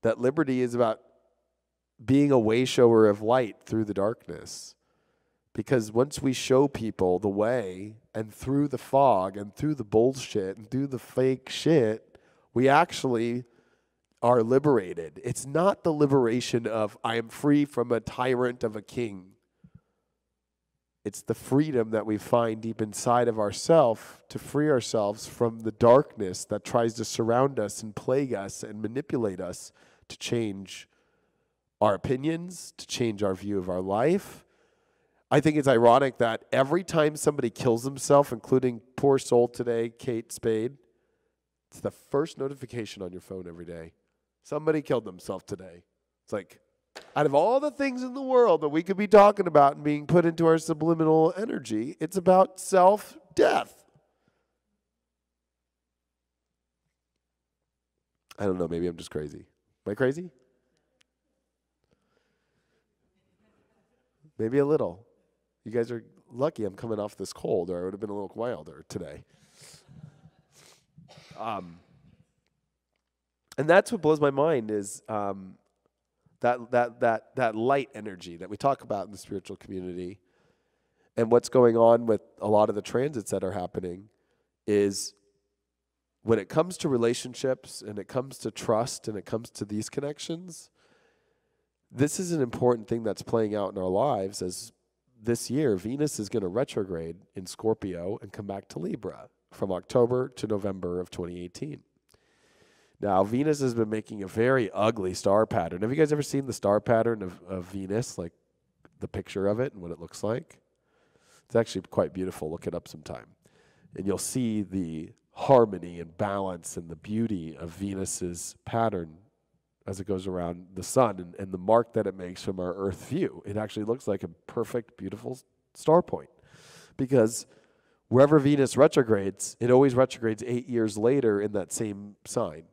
That liberty is about being a way shower of light through the darkness. Because once we show people the way, and through the fog, and through the bullshit, and through the fake shit, we actually are liberated. It's not the liberation of, I am free from a tyrant of a king. It's the freedom that we find deep inside of ourselves to free ourselves from the darkness that tries to surround us and plague us and manipulate us to change our opinions, to change our view of our life. I think it's ironic that every time somebody kills himself, including poor soul today, Kate Spade, it's the first notification on your phone every day. Somebody killed themselves today. It's like, out of all the things in the world that we could be talking about and being put into our subliminal energy, it's about self-death. I don't know, maybe I'm just crazy. Am I crazy? Maybe a little. You guys are lucky I'm coming off this cold, or I would have been a little wilder today. And that's what blows my mind is that light energy that we talk about in the spiritual community. And what's going on with a lot of the transits that are happening is when it comes to relationships and it comes to trust and it comes to these connections, this is an important thing that's playing out in our lives as this year, Venus is going to retrograde in Scorpio and come back to Libra from October to November of 2018. Now, Venus has been making a very ugly star pattern. Have you guys ever seen the star pattern of Venus, like the picture of it and what it looks like? It's actually quite beautiful. Look it up sometime. And you'll see the harmony and balance and the beauty of Venus's pattern as it goes around the sun and the mark that it makes from our Earth view. It actually looks like a perfect, beautiful star point. Because wherever Venus retrogrades, it always retrogrades 8 years later in that same sign.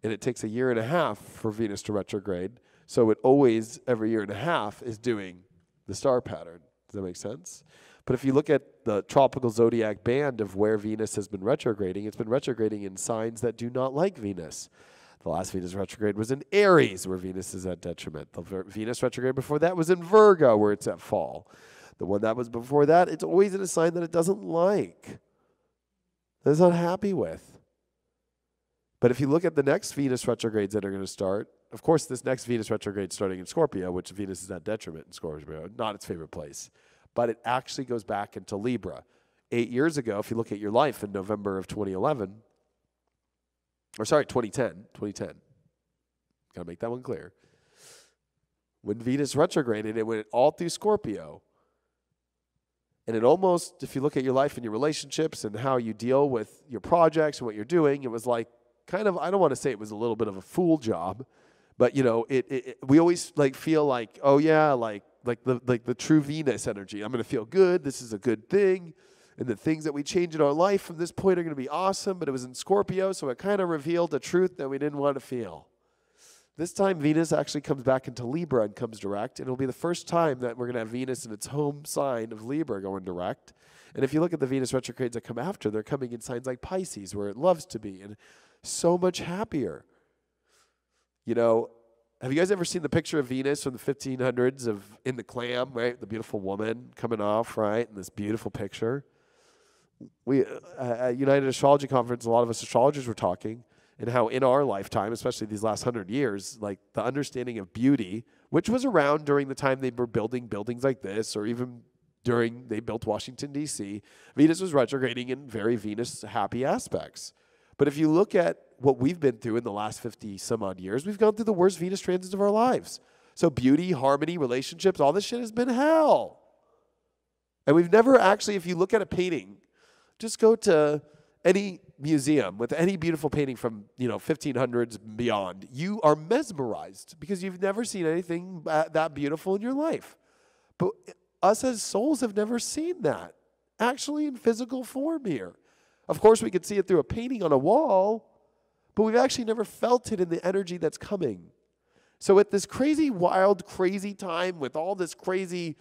And it takes 1.5 years for Venus to retrograde. So it always, every 1.5 years, is doing the star pattern. Does that make sense? But if you look at the tropical zodiac band of where Venus has been retrograding, it's been retrograding in signs that do not like Venus. The last Venus retrograde was in Aries, where Venus is at detriment. The Venus retrograde before that was in Virgo, where it's at fall. The one that was before that, it's always in a sign that it doesn't like, that it's not happy with. But if you look at the next Venus retrogrades that are going to start, of course, this next Venus retrograde starting in Scorpio, which Venus is at detriment in Scorpio, not its favorite place. But it actually goes back into Libra. 8 years ago, if you look at your life in November of 2010. Got to make that one clear. When Venus retrograded, it went all through Scorpio. And it almost, if you look at your life and your relationships and how you deal with your projects and what you're doing, it was like kind of, I don't want to say it was a little bit of a fool job, but we always like feel like, oh yeah, like the true Venus energy. I'm going to feel good. This is a good thing. And the things that we change in our life from this point are going to be awesome. But it was in Scorpio, so it kind of revealed a truth that we didn't want to feel. This time, Venus actually comes back into Libra and comes direct. And it'll be the first time that we're going to have Venus in its home sign of Libra going direct. And if you look at the Venus retrogrades that come after, they're coming in signs like Pisces, where it loves to be, and so much happier. You know, have you guys ever seen the picture of Venus from the 1500s of in the clam, right? The beautiful woman coming off, right? And this beautiful picture. We at United Astrology Conference, a lot of us astrologers were talking, and how in our lifetime, especially these last 100 years, like the understanding of beauty which was around during the time they were building buildings like this, or even during they built Washington, D.C., Venus was retrograding in very Venus-happy aspects. But if you look at what we've been through in the last 50 some odd years, we've gone through the worst Venus transits of our lives. So beauty, harmony, relationships, all this shit has been hell. And we've never actually, if you look at a painting, just go to any museum with any beautiful painting from, 1500s and beyond. You are mesmerized because you've never seen anything that beautiful in your life. But us as souls have never seen that, actually in physical form here. Of course, we could see it through a painting on a wall, but we've actually never felt it in the energy that's coming. So at this crazy, wild, crazy time with all this crazy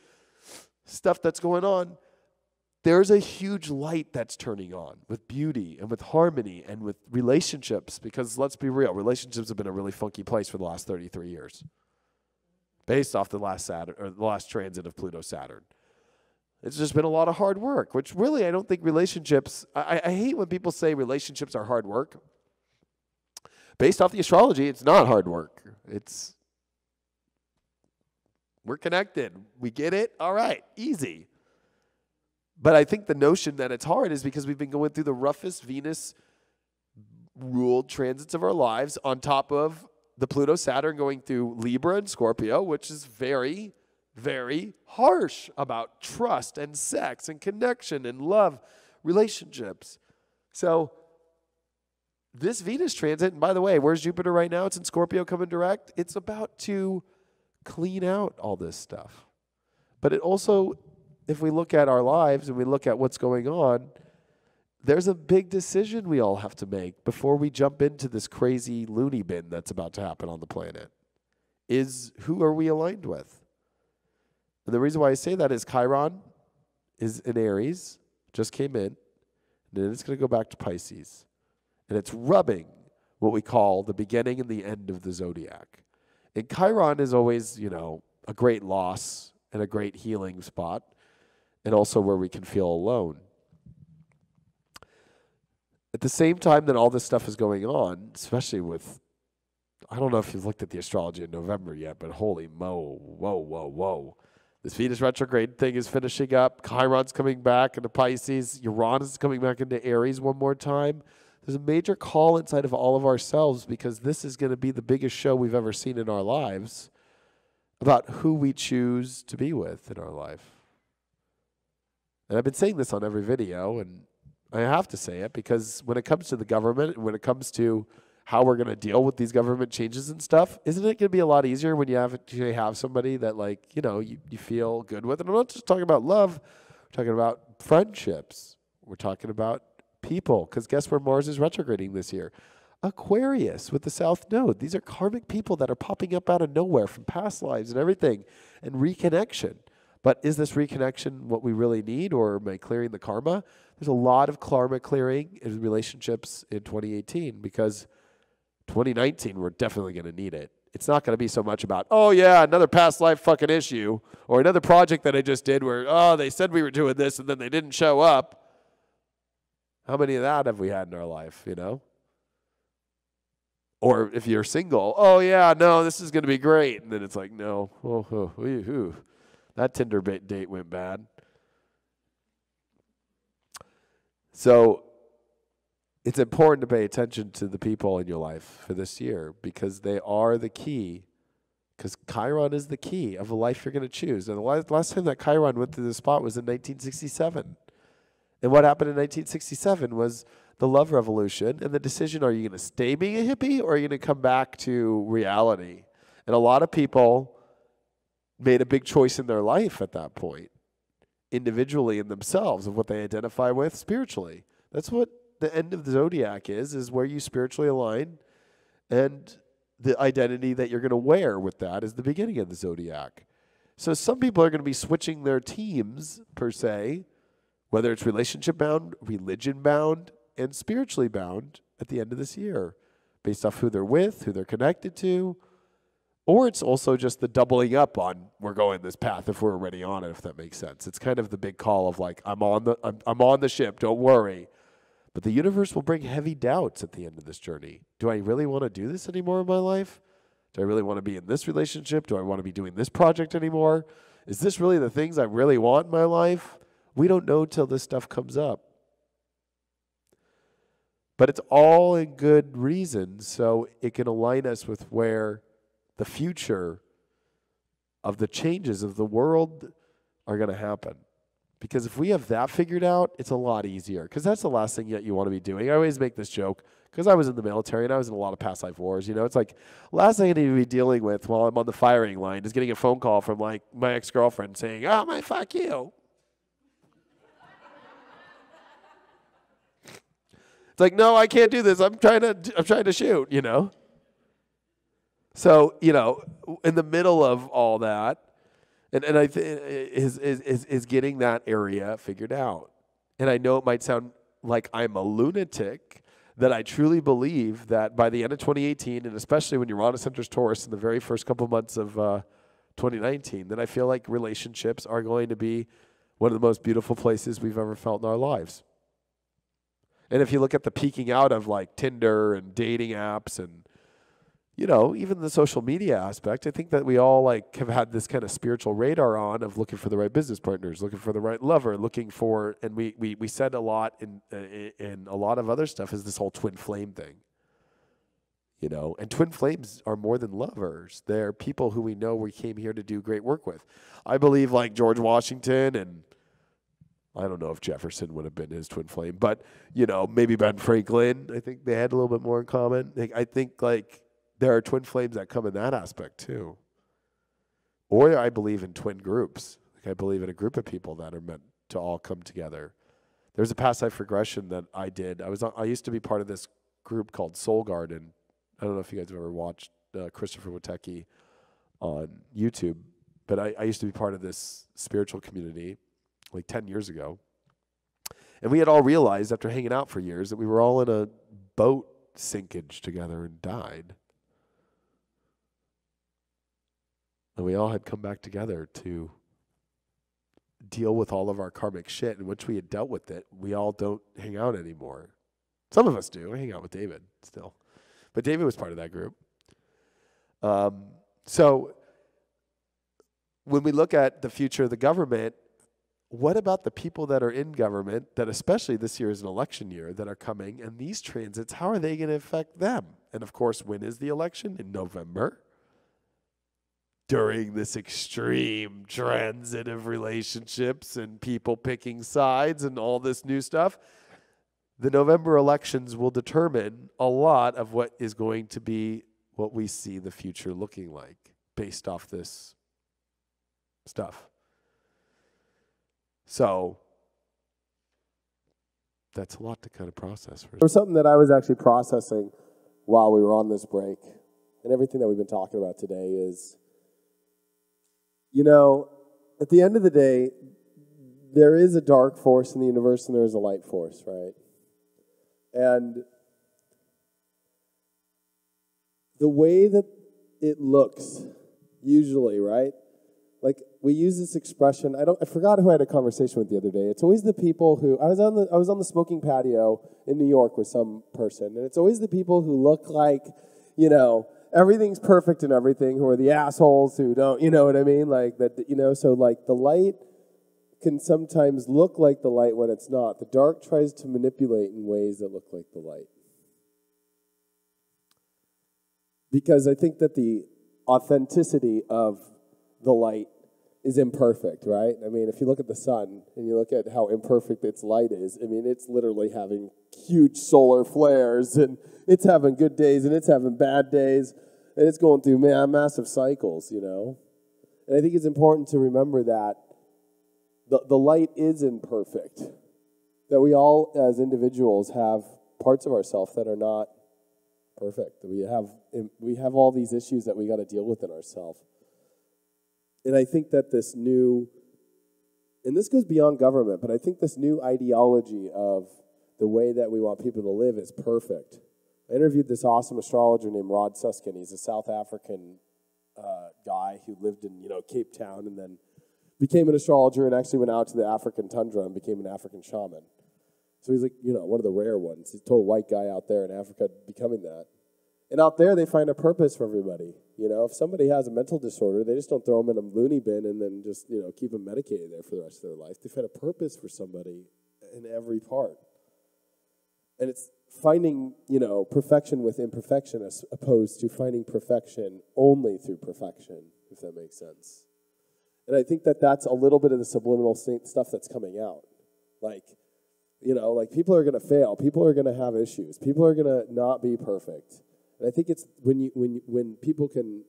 stuff that's going on, there's a huge light that's turning on with beauty and with harmony and with relationships, because let's be real, relationships have been a really funky place for the last 33 years based off the last Saturn, or the last transit of Pluto-Saturn. It's just been a lot of hard work, which really I don't think relationships, I hate when people say relationships are hard work. Based off the astrology, it's not hard work. We're connected. We get it? All right, easy. But I think the notion that it's hard is because we've been going through the roughest Venus-ruled transits of our lives on top of the Pluto-Saturn going through Libra and Scorpio, which is very, very harsh about trust and sex and connection and love, relationships. So this Venus transit, and by the way, where's Jupiter right now? It's in Scorpio coming direct. It's about to clean out all this stuff. But it also, if we look at our lives and we look at what's going on, there's a big decision we all have to make before we jump into this crazy loony bin that's about to happen on the planet. Is who are we aligned with? And the reason why I say that is Chiron is in Aries, just came in, and then it's going to go back to Pisces. And it's rubbing what we call the beginning and the end of the zodiac. And Chiron is always, a great loss and a great healing spot, and also where we can feel alone. At the same time that all this stuff is going on, especially with, I don't know if you've looked at the astrology in November yet, but holy whoa. This Venus retrograde thing is finishing up. Chiron's coming back into Pisces. Uranus is coming back into Aries one more time. There's a major call inside of all of ourselves, because this is going to be the biggest show we've ever seen in our lives about who we choose to be with in our life. And I've been saying this on every video, and I have to say it because when it comes to the government, and when it comes to how we're going to deal with these government changes and stuff, isn't it going to be a lot easier when you have somebody that, you feel good with? And I'm not just talking about love. We're talking about friendships. We're talking about people, because guess where Mars is retrograding this year? Aquarius with the South Node. These are karmic people that are popping up out of nowhere from past lives and everything, and reconnection. But is this reconnection what we really need, or am I clearing the karma? There's a lot of karma clearing in relationships in 2018, because 2019 we're definitely going to need it. It's not going to be so much about, oh yeah, another past life fucking issue, or another project that I just did where, oh, they said we were doing this and then they didn't show up. How many of that have we had in our life, Or if you're single, oh yeah, no, this is going to be great. And then it's like, no, that Tinder date went bad. So it's important to pay attention to the people in your life for this year, because they are the key. Because Chiron is the key of a life you're going to choose. And the last time that Chiron went through the spot was in 1967. And what happened in 1967 was the love revolution and the decision, are you going to stay being a hippie, or are you going to come back to reality? And a lot of people made a big choice in their life at that point, individually in themselves, of what they identify with spiritually. That's what the end of the zodiac is where you spiritually align, and the identity that you're going to wear with that is the beginning of the zodiac. So some people are going to be switching their teams, per se, whether it's relationship bound, religion bound, and spiritually bound at the end of this year, based off who they're with, who they're connected to. Or it's also just the doubling up on, we're going this path if we're already on it, if that makes sense. It's kind of the big call of like, I'm on the ship, don't worry. But the universe will bring heavy doubts at the end of this journey. Do I really want to do this anymore in my life? Do I really want to be in this relationship? Do I want to be doing this project anymore? Is this really the things I really want in my life? We don't know till this stuff comes up. But it's all in good reason, so it can align us with where the future of the changes of the world are going to happen. Because if we have that figured out, it's a lot easier. Because that's the last thing that you want to be doing. I always make this joke, because I was in the military and I was in a lot of past life wars. You know, it's like, last thing I need to be dealing with while I'm on the firing line is getting a phone call from like my ex-girlfriend saying, "Oh, my fuck you." It's like, no, I can't do this. I'm trying to shoot, you know. So, you know, in the middle of all that, and I is getting that area figured out. And I know it might sound like I'm a lunatic, that I truly believe that by the end of 2018, and especially when Uranus enters Taurus in the very first couple months of 2019, that I feel like relationships are going to be one of the most beautiful places we've ever felt in our lives. And if you look at the peaking out of like Tinder and dating apps and, you know, even the social media aspect, I think that we all like have had this kind of spiritual radar on of looking for the right business partners, looking for the right lover, looking for, and we said a lot in a lot of other stuff is this whole twin flame thing. You know, and twin flames are more than lovers. They're people who we know we came here to do great work with. I believe like George Washington, and I don't know if Jefferson would have been his twin flame, but, you know, maybe Ben Franklin, I think they had a little bit more in common. I think, like, there are twin flames that come in that aspect, too. Or I believe in twin groups. Like, I believe in a group of people that are meant to all come together. There's a past life regression that I did. I used to be part of this group called Soul Garden. I don't know if you guys have ever watched Christopher Witecki on YouTube, but I used to be part of this spiritual community like 10 years ago. And we had all realized after hanging out for years that we were all in a boat sinkage together and died. And we all had come back together to deal with all of our karmic shit. And once we had dealt with it, we all don't hang out anymore. Some of us do. I hang out with David still. But David was part of that group. So when we look at the future of the government, what about the people that are in government, that especially this year is an election year, that are coming, and these transits, how are they going to affect them? And of course, when is the election? In November. During this extreme transit of relationships and people picking sides and all this new stuff, the November elections will determine a lot of what is going to be what we see the future looking like based off this stuff. So that's a lot to kind of process. There was something that I was actually processing while we were on this break, and everything that we've been talking about today is, you know, at the end of the day, there is a dark force in the universe and there is a light force, right? And the way that it looks, usually, right? Like, we use this expression. I forgot who I had a conversation with the other day. It's always the people who I was on the smoking patio in New York with some person, and it's always the people who look like, you know, everything's perfect and everything, who are the assholes who don't, you know what I mean? Like that, you know. So like the light can sometimes look like the light when it's not. The dark tries to manipulate in ways that look like the light. Because I think that the authenticity of the light is imperfect, right? I mean, if you look at the sun and you look at how imperfect its light is, I mean, it's literally having huge solar flares, and it's having good days and it's having bad days, and it's going through massive cycles, you know? And I think it's important to remember that the light is imperfect, that we all as individuals have parts of ourselves that are not perfect, that we have all these issues that we got to deal with in ourselves. And I think that this new, and this goes beyond government, but I think this new ideology of the way that we want people to live is perfect. I interviewed this awesome astrologer named Rod Susskind. He's a South African guy who lived in, you know, Cape Town and then became an astrologer and actually went out to the African tundra and became an African shaman. So he's like, you know, one of the rare ones. He's a total white guy out there in Africa becoming that. And out there, they find a purpose for everybody. If somebody has a mental disorder, they just don't throw them in a loony bin and then just, keep them medicated there for the rest of their life. They find a purpose for somebody in every part. And it's finding, perfection with imperfection as opposed to finding perfection only through perfection, if that makes sense. And I think that that's a little bit of the subliminal stuff that's coming out. Like people are going to fail. People are going to have issues. People are going to not be perfect. And I think it's when people can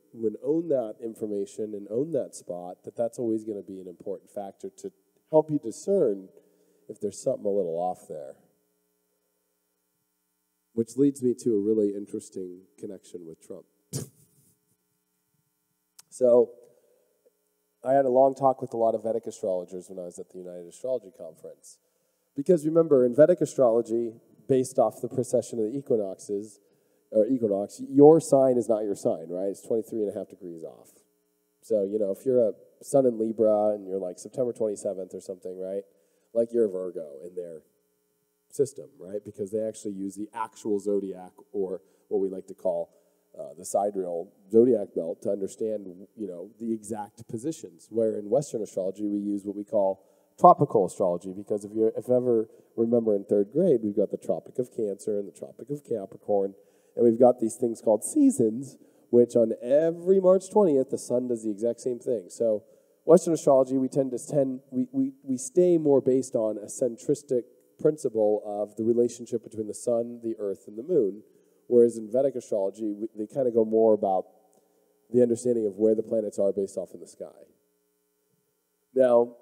own that information and own that spot, that's always going to be an important factor to help you discern if there's something a little off there. Which leads me to a really interesting connection with Trump. So, I had a long talk with a lot of Vedic astrologers when I was at the United Astrology Conference. Because remember, in Vedic astrology, based off the precession of the equinox, your sign is not your sign, right? It's 23.5 degrees off. So, if you're a sun in Libra and you're like September 27th or something, right? Like you're a Virgo in their system, right? Because they actually use the actual zodiac, or what we like to call the sidereal zodiac belt, to understand, the exact positions. Where in Western astrology, we use what we call tropical astrology, because if you ever remember in 3rd grade, we've got the Tropic of Cancer and the Tropic of Capricorn, and we've got these things called seasons, which on every March 20th, the sun does the exact same thing. So Western astrology, we stay more based on a centristic principle of the relationship between the sun, the earth, and the moon, whereas in Vedic astrology, they kind of go more about the understanding of where the planets are based off in the sky. Now,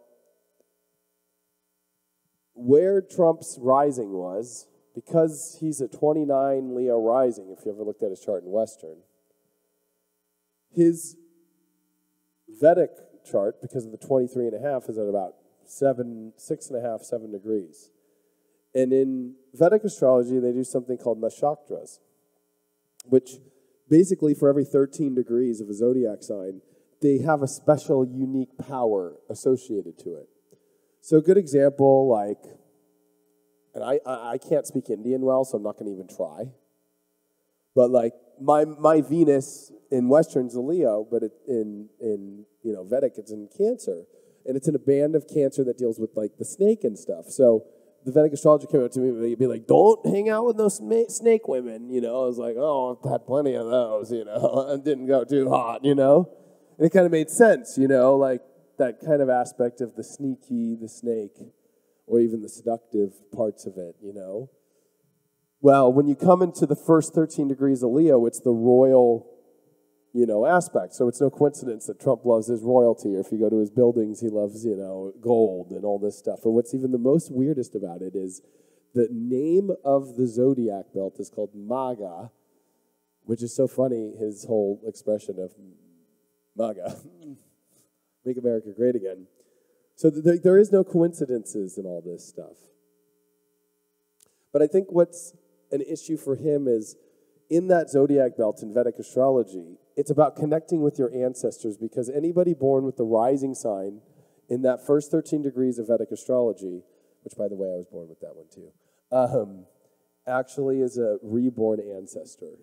where Trump's rising was, because he's a 29 Leo rising, if you ever looked at his chart in Western, his Vedic chart, because of the 23.5, is at about 6.5, 7 degrees. And in Vedic astrology, they do something called nakshatras, which basically for every 13 degrees of a zodiac sign, they have a special, unique power associated to it. So a good example, and I can't speak Indian well, so I'm not going to even try. But my Venus in Western's a Leo, but in Vedic it's in Cancer, and it's in a band of Cancer that deals with the snake and stuff. So the Vedic astrologer came up to me and they'd be like, "Don't hang out with those snake women." I was like, "Oh, I've had plenty of those." It didn't go too hot. And it kind of made sense. That kind of aspect of the sneaky, the snake, or even the seductive parts of it, Well, when you come into the first 13 degrees of Leo, it's the royal, aspect. So it's no coincidence that Trump loves his royalty, or if you go to his buildings, he loves, gold and all this stuff. And what's even the most weirdest about it is the name of the zodiac belt is called MAGA, which is so funny, his whole expression of MAGA. Make America great again. So there is no coincidences in all this stuff. But I think what's an issue for him is, in that zodiac belt in Vedic astrology, it's about connecting with your ancestors, because anybody born with the rising sign in that first 13 degrees of Vedic astrology, which, by the way, I was born with that one too, actually is a reborn ancestor.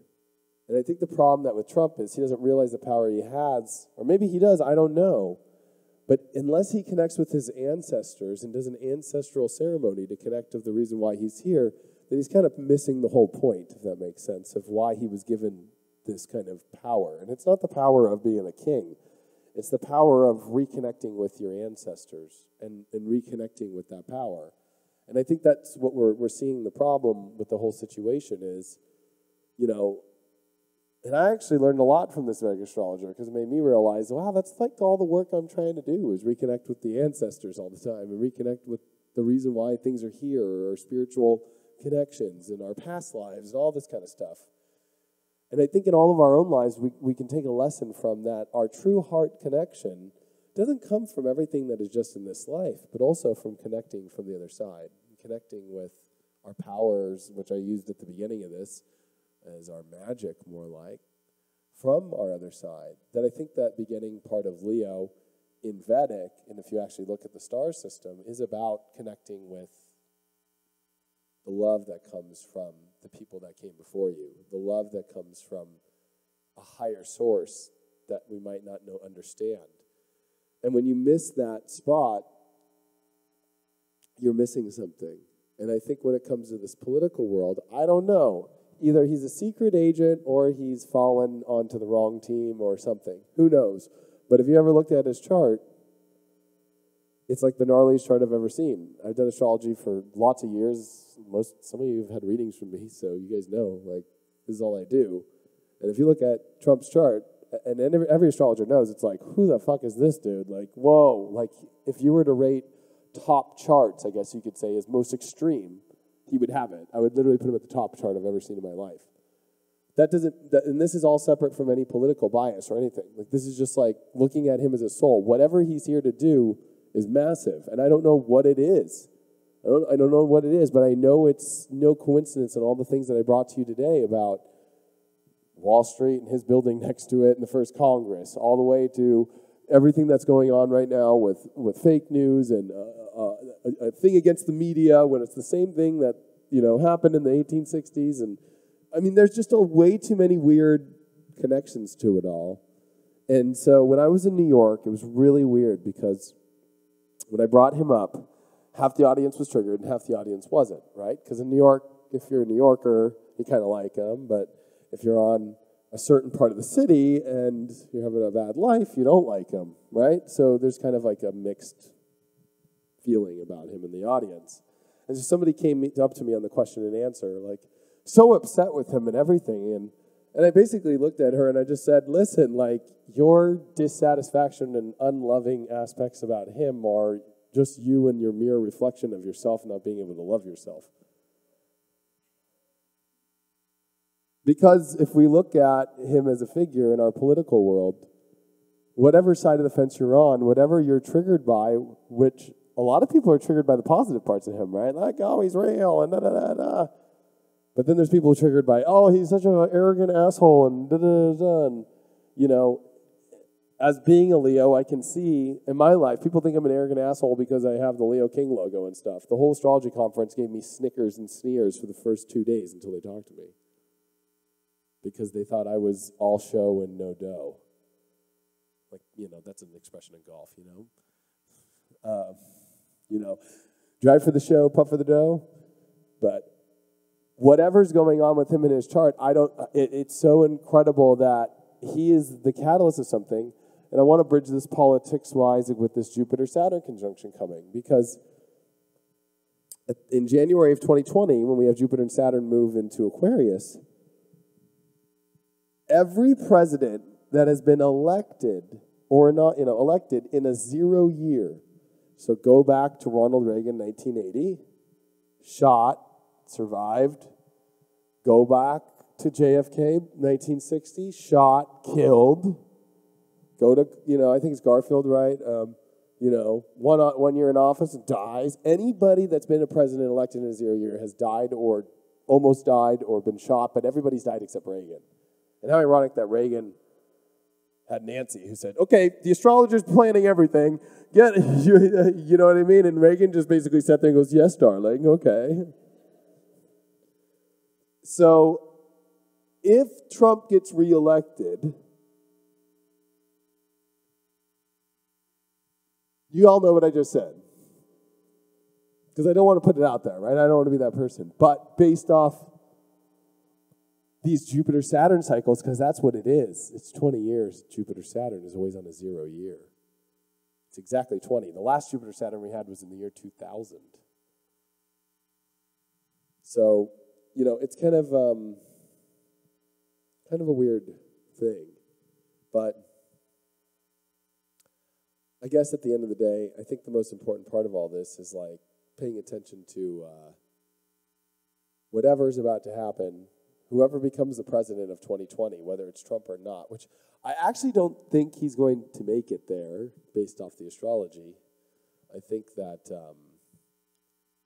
And I think the problem that with Trump is he doesn't realize the power he has, or maybe he does, I don't know. But unless he connects with his ancestors and does an ancestral ceremony to connect to the reason why he's here, then he's kind of missing the whole point, if that makes sense, of why he was given this kind of power. And it's not the power of being a king. It's the power of reconnecting with your ancestors and reconnecting with that power. And I think that's what we're seeing the problem with the whole situation is, and I actually learned a lot from this Vedic astrologer, because it made me realize, wow, that's all the work I'm trying to do, is reconnect with the ancestors all the time and reconnect with the reason why things are here, or spiritual connections in our past lives and all this kind of stuff. And I think in all of our own lives, we can take a lesson from that. Our true heart connection doesn't come from everything that is just in this life, but also from connecting from the other side, connecting with our powers, which I used at the beginning of this, as our magic, more like, from our other side. That I think that beginning part of Leo in Vedic, and if you actually look at the star system, is about connecting with the love that comes from the people that came before you, the love that comes from a higher source that we might not understand. And when you miss that spot, you're missing something. And I think when it comes to this political world, I don't know. Either he's a secret agent or he's fallen onto the wrong team or something. Who knows? But if you ever looked at his chart, it's like the gnarliest chart I've ever seen. I've done astrology for lots of years. Some of you have had readings from me, so you guys know, like, this is all I do. And if you look at Trump's chart, and every astrologer knows, it's like, who the fuck is this dude? Like, whoa. Like, if you were to rate top charts, I guess you could say, as most extreme, he would have it. I would literally put him at the top chart I've ever seen in my life. And this is all separate from any political bias or anything. Like, this is just like looking at him as a soul. Whatever he's here to do is massive, and I don't know what it is. I don't know what it is, but I know it's no coincidence in all the things that I brought to you today about Wall Street and his building next to it and the first Congress, all the way to everything that's going on right now with fake news and a thing against the media when it's the same thing that, happened in the 1860s. And I mean, there's just way too many weird connections to it all. And so when I was in New York, it was really weird because when I brought him up, half the audience was triggered and half the audience wasn't, right? Because in New York, if you're a New Yorker, you kind of like him, but if you're on a certain part of the city and you're having a bad life, you don't like him, right? So there's kind of like a mixed feeling about him in the audience. And so somebody came up to me on the question and answer, like, so upset with him and everything. And I basically looked at her and I just said, listen, like, your dissatisfaction and unloving aspects about him are just you and your mere reflection of yourself not being able to love yourself. Because if we look at him as a figure in our political world, whatever side of the fence you're on, whatever you're triggered by, which a lot of people are triggered by the positive parts of him, right? Like, oh, he's real, and da-da-da-da. But then there's people who are triggered by, oh, he's such an arrogant asshole, and da-da-da-da. And, as being a Leo, I can see in my life, people think I'm an arrogant asshole because I have the Leo King logo and stuff. The whole astrology conference gave me snickers and sneers for the first 2 days until they talked to me, because they thought I was all show and no dough. Like, that's an expression in golf, drive for the show, putt for the dough. But whatever's going on with him in his chart, it's so incredible that he is the catalyst of something. And I want to bridge this politics-wise with this Jupiter-Saturn conjunction coming, because in January of 2020, when we have Jupiter and Saturn move into Aquarius, every president that has been elected or not, elected in a 0 year. So go back to Ronald Reagan, 1980, shot, survived. Go back to JFK, 1960, shot, killed. Go to, I think it's Garfield, right? 1 year in office and dies. Anybody that's been a president elected in a 0 year has died or almost died or been shot, but everybody's died except Reagan. And how ironic that Reagan had Nancy, who said, okay, the astrologer's planning everything. Get you know what I mean? And Reagan just basically sat there and goes, yes, darling, okay. So if Trump gets reelected, you all know what I just said. Because I don't want to put it out there, right? I don't want to be that person. But based off these Jupiter-Saturn cycles, because that's what it is. It's 20 years. Jupiter-Saturn is always on a 0 year. It's exactly 20. The last Jupiter-Saturn we had was in the year 2000. So, it's kind of a weird thing. But I guess at the end of the day, I think the most important part of all this is like paying attention to whatever's about to happen. Whoever becomes the president of 2020, whether it's Trump or not, which I actually don't think he's going to make it there based off the astrology. I think that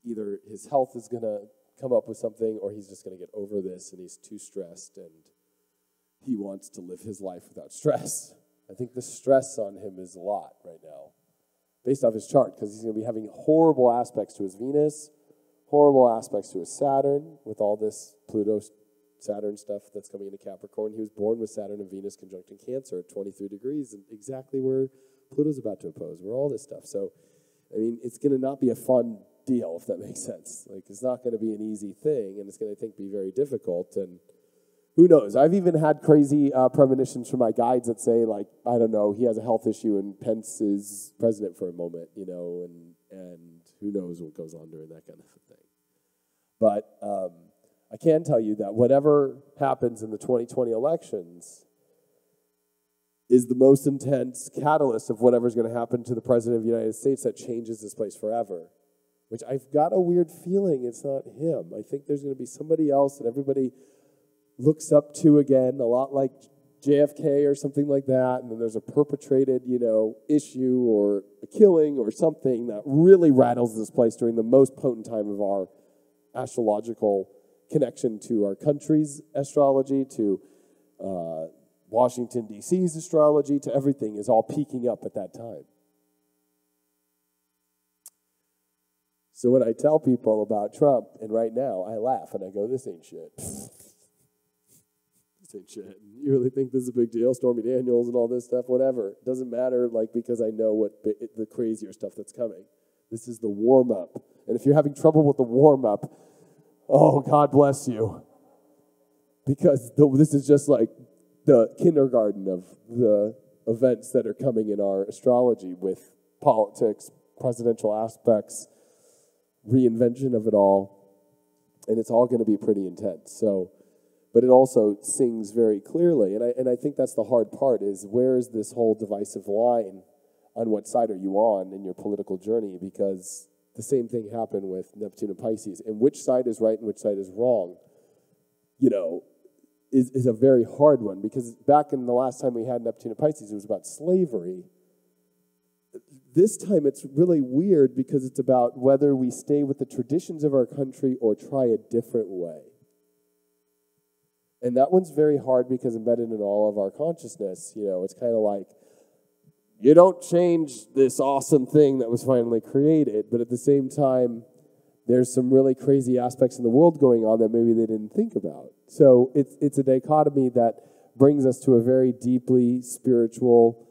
either his health is going to come up with something or he's just going to get over this and he's too stressed and he wants to live his life without stress. I think the stress on him is a lot right now based off his chart, because he's going to be having horrible aspects to his Venus, horrible aspects to his Saturn with all this Pluto Saturn stuff that's coming into Capricorn. He was born with Saturn and Venus conjunct in Cancer at 23 degrees, and exactly where Pluto's about to oppose, where all this stuff. So, I mean, it's going to not be a fun deal, if that makes sense. Like, it's not going to be an easy thing, and it's going to, I think, be very difficult. And who knows? I've even had crazy premonitions from my guides that say, like, I don't know, he has a health issue and Pence is president for a moment, you know, and who knows what goes on during that kind of thing. But I can tell you that whatever happens in the 2020 elections is the most intense catalyst of whatever's going to happen to the president of the United States that changes this place forever. Which I've got a weird feeling it's not him. I think there's going to be somebody else that everybody looks up to again, a lot like JFK or something like that, and then there's a perpetrated, you know, issue or a killing or something that really rattles this place during the most potent time of our astrological connection to our country's astrology, to Washington, D.C.'s astrology, to everything is all peaking up at that time. So when I tell people about Trump, and right now, I laugh and I go, this ain't shit. This ain't shit. You really think this is a big deal? Stormy Daniels and all this stuff, whatever. It doesn't matter, like, because I know what the crazier stuff that's coming. This is the warm-up. And if you're having trouble with the warm-up, oh, God bless you. Because this is just like the kindergarten of the events that are coming in our astrology with politics, presidential aspects, reinvention of it all, and it's all going to be pretty intense. So, but it also sings very clearly, and I think that's the hard part, is where is this whole divisive line on what side are you on in your political journey, because the same thing happened with Neptune and Pisces, and which side is right and which side is wrong, you know, is a very hard one, because back in the last time we had Neptune and Pisces, it was about slavery. This time it's really weird because it's about whether we stay with the traditions of our country or try a different way. And that one's very hard because embedded in all of our consciousness, you know, it's kind of like, you don't change this awesome thing that was finally created, but at the same time, there's some really crazy aspects in the world going on that maybe they didn't think about. So it's a dichotomy that brings us to a very deeply spiritual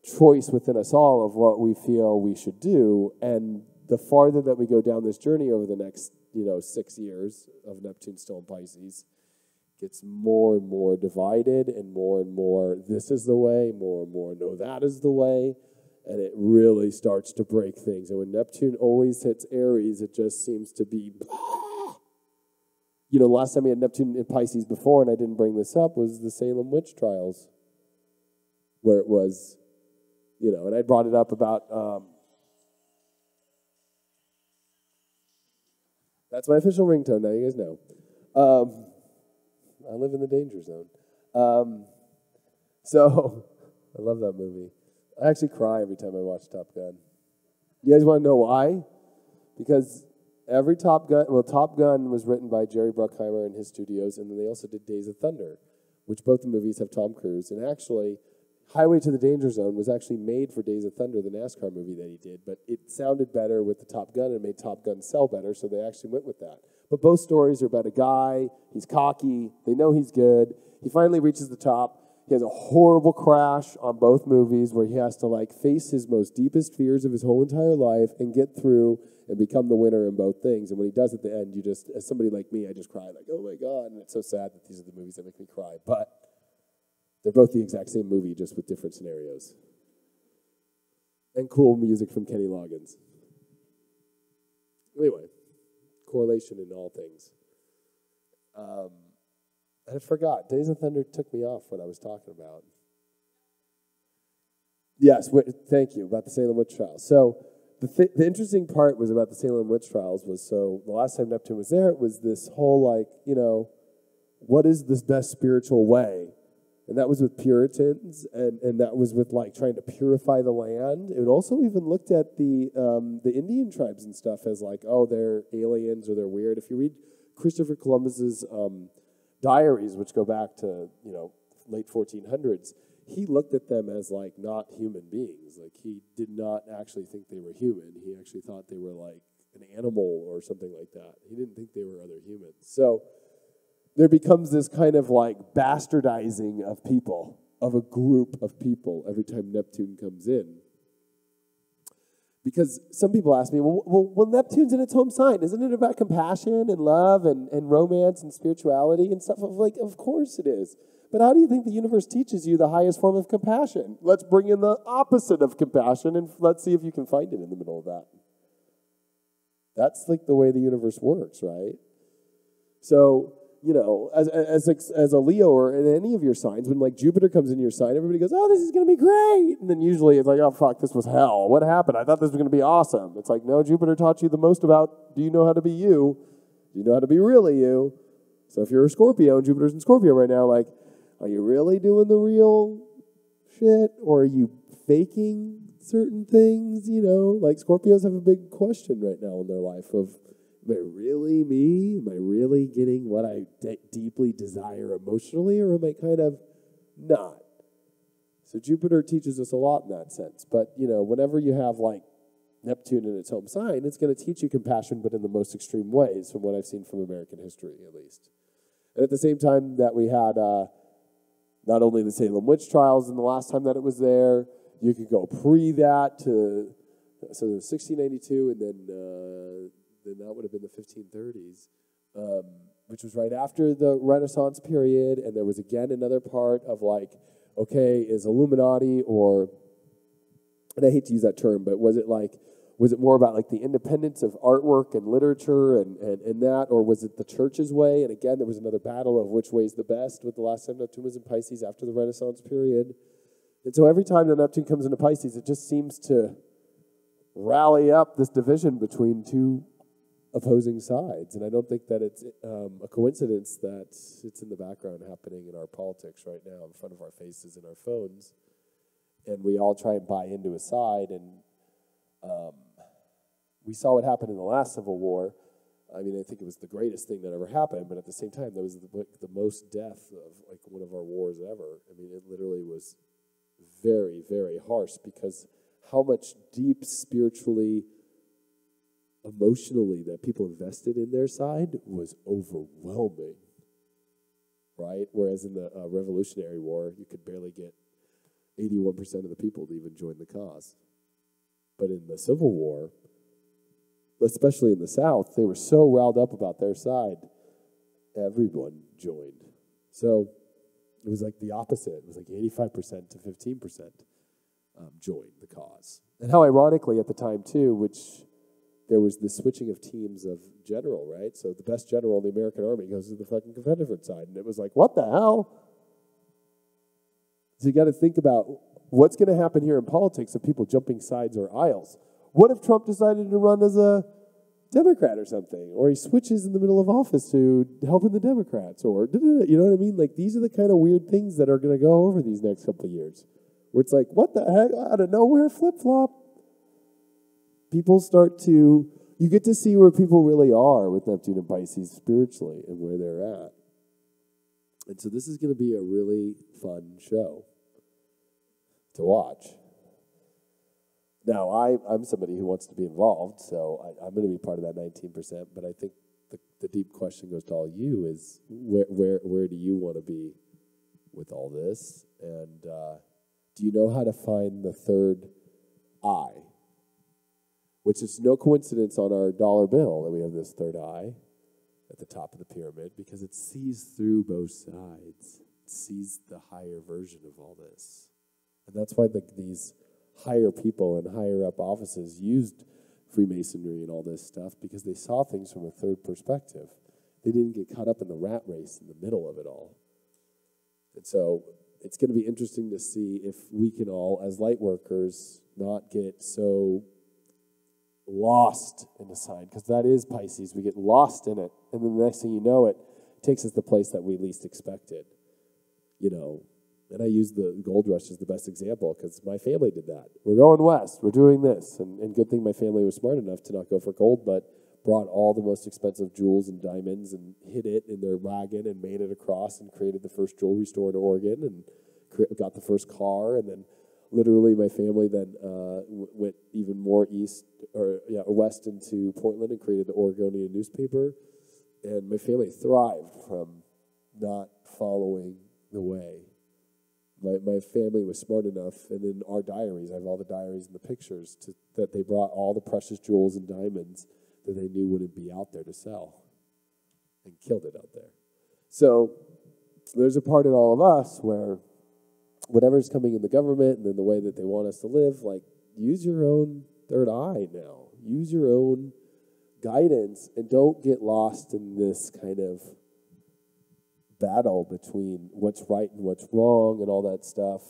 choice within us all of what we feel we should do. And the farther that we go down this journey over the next, 6 years of Neptune still in Pisces, gets more and more divided and more this is the way, more and more no, that is the way. And it really starts to break things. And when Neptune always hits Aries, it just seems to be, last time we had Neptune in Pisces before, and I didn't bring this up, was the Salem witch trials, where it was, and I brought it up about, that's my official ringtone now, you guys know. I live in the danger zone. So, I love that movie. I actually cry every time I watch Top Gun. You guys want to know why? Because every Top Gun was written by Jerry Bruckheimer in his studios, and then they also did Days of Thunder, which both the movies have Tom Cruise. And actually, Highway to the Danger Zone was actually made for Days of Thunder, the NASCAR movie that he did, but it sounded better with the Top Gun and made Top Gun sell better, so they actually went with that. But both stories are about a guy, he's cocky, they know he's good, he finally reaches the top. He has a horrible crash on both movies where he has to face his most deepest fears of his whole entire life and get through and become the winner in both things. And when he does at the end, you just, as somebody like me, I just cry like, oh my God. And it's so sad that these are the movies that make me cry. But they're both the exact same movie, just with different scenarios. And cool music from Kenny Loggins. Anyway, correlation in all things. I forgot. Days of Thunder took me off what I was talking about. Yes, thank you, about the Salem witch trials. So the interesting part was about the Salem witch trials was, so the last time Neptune was there, it was this whole what is this best spiritual way? And that was with Puritans, and that was with trying to purify the land. It also even looked at the Indian tribes and stuff as oh, they're aliens or they're weird. If you read Christopher Columbus's diaries, which go back to late 1400s, he looked at them as not human beings. He did not actually think they were human. He actually thought they were an animal or something like that. He didn't think they were other humans. So there becomes this kind of like bastardizing of people, of a group of people every time Neptune comes in. Because some people ask me, well, Neptune's in its home sign. Isn't it about compassion and love and romance and spirituality and stuff? I'm like, of course it is. But how do you think the universe teaches you the highest form of compassion? Let's bring in the opposite of compassion and let's see if you can find it in the middle of that. That's like the way the universe works, right? So, you know, as a Leo or in any of your signs, when like Jupiter comes in your sign, everybody goes, oh, this is going to be great. And then usually it's like, oh, fuck, this was hell. What happened? I thought this was going to be awesome. It's like, no, Jupiter taught you the most about, do you know how to be you? Do you know how to be really you? So if you're a Scorpio and Jupiter's in Scorpio right now, like, are you really doing the real shit? Or are you faking certain things? You know, like Scorpios have a big question right now in their life of, am I really me? Am I really getting what I deeply desire emotionally, or am I kind of not? So Jupiter teaches us a lot in that sense. But, you know, whenever you have like Neptune in its home sign, it's going to teach you compassion, but in the most extreme ways, from what I've seen from American history, at least. And at the same time that we had not only the Salem witch trials and the last time that it was there, you could go pre that to, so 1692, and then that would have been the 1530s, which was right after the Renaissance period. And there was again another part of like, okay, is Illuminati or, and I hate to use that term, but was it more about like the independence of artwork and literature and that, or was it the church's way? And again, there was another battle of which way is the best with the last time Neptune was in Pisces after the Renaissance period. And so every time that Neptune comes into Pisces, it just seems to rally up this division between two opposing sides. And I don't think that it's a coincidence that it's in the background happening in our politics right now in front of our faces and our phones. And we all try and buy into a side. And we saw what happened in the last Civil War. I mean, I think it was the greatest thing that ever happened, but at the same time, that was the most death of like one of our wars ever. I mean, it literally was very, very harsh, because how much deep spiritually, emotionally that people invested in their side was overwhelming, right? Whereas in the Revolutionary War, you could barely get 81% of the people to even join the cause. But in the Civil War, especially in the South, they were so riled up about their side, everyone joined. So it was like the opposite. It was like 85% to 15% joined the cause. And how ironically at the time, too, which there was this switching of teams of general, right? So the best general in the American Army goes to the fucking Confederate side. And it was like, what the hell? So you got to think about what's going to happen here in politics of people jumping sides or aisles. What if Trump decided to run as a Democrat or something? Or he switches in the middle of office to helping the Democrats? Or, you know what I mean? Like, these are the kind of weird things that are going to go over these next couple of years. Where it's like, what the heck? Out of nowhere, flip-flop. People start to, you get to see where people really are with Neptune and Pisces spiritually and where they're at. And so this is going to be a really fun show to watch. Now, I'm somebody who wants to be involved, so I'm going to be part of that 19%, but I think the deep question goes to all you is, where do you want to be with all this? And do you know how to find the third eye? Which is no coincidence on our dollar bill that we have this third eye at the top of the pyramid, because it sees through both sides. It sees the higher version of all this. And that's why these higher people in higher up offices used Freemasonry and all this stuff, because they saw things from a third perspective. They didn't get caught up in the rat race in the middle of it all. And so it's going to be interesting to see if we can all, as light workers, not get so lost in the sign, because that is Pisces. We get lost in it, and then the next thing you know, it takes us the place that we least expected. You know, and I use the gold rush as the best example, because my family did that. We're going west. We're doing this. And good thing my family was smart enough to not go for gold, but brought all the most expensive jewels and diamonds and hid it in their wagon and made it across and created the first jewelry store in Oregon and got the first car. And then literally, my family then went even more west into Portland and created the Oregonian newspaper. And my family thrived from not following the way. My family was smart enough, and in our diaries, I have all the diaries and the pictures, that they brought all the precious jewels and diamonds that they knew wouldn't be out there to sell, and killed it out there. So there's a part in all of us where whatever's coming in the government and in the way that they want us to live, like, use your own third eye now. Use your own guidance, and don't get lost in this kind of battle between what's right and what's wrong and all that stuff.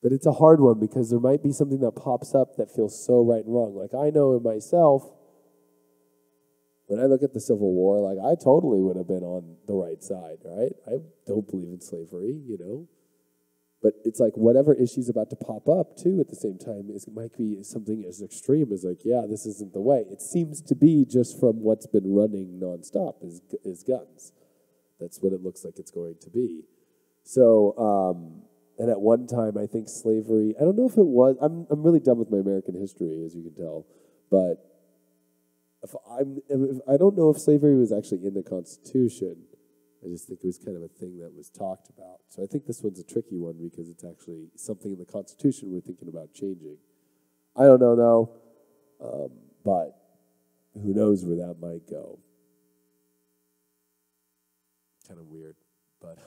But it's a hard one, because there might be something that pops up that feels so right and wrong. Like, I know in myself, when I look at the Civil War, like, I totally would have been on the right side, right? I don't believe in slavery, But it's like whatever issue's about to pop up, too, at the same time, it might be something as extreme as like, yeah, this isn't the way. It seems to be just from what's been running nonstop is guns. That's what it looks like it's going to be. So, and at one time, I think slavery, I don't know if it was, I'm really done with my American history, as you can tell, but I don't know if slavery was actually in the Constitution. I just think it was kind of a thing that was talked about. So I think this one's a tricky one, because it's actually something in the Constitution we're thinking about changing. I don't know, though, but who knows where that might go. Kind of weird, but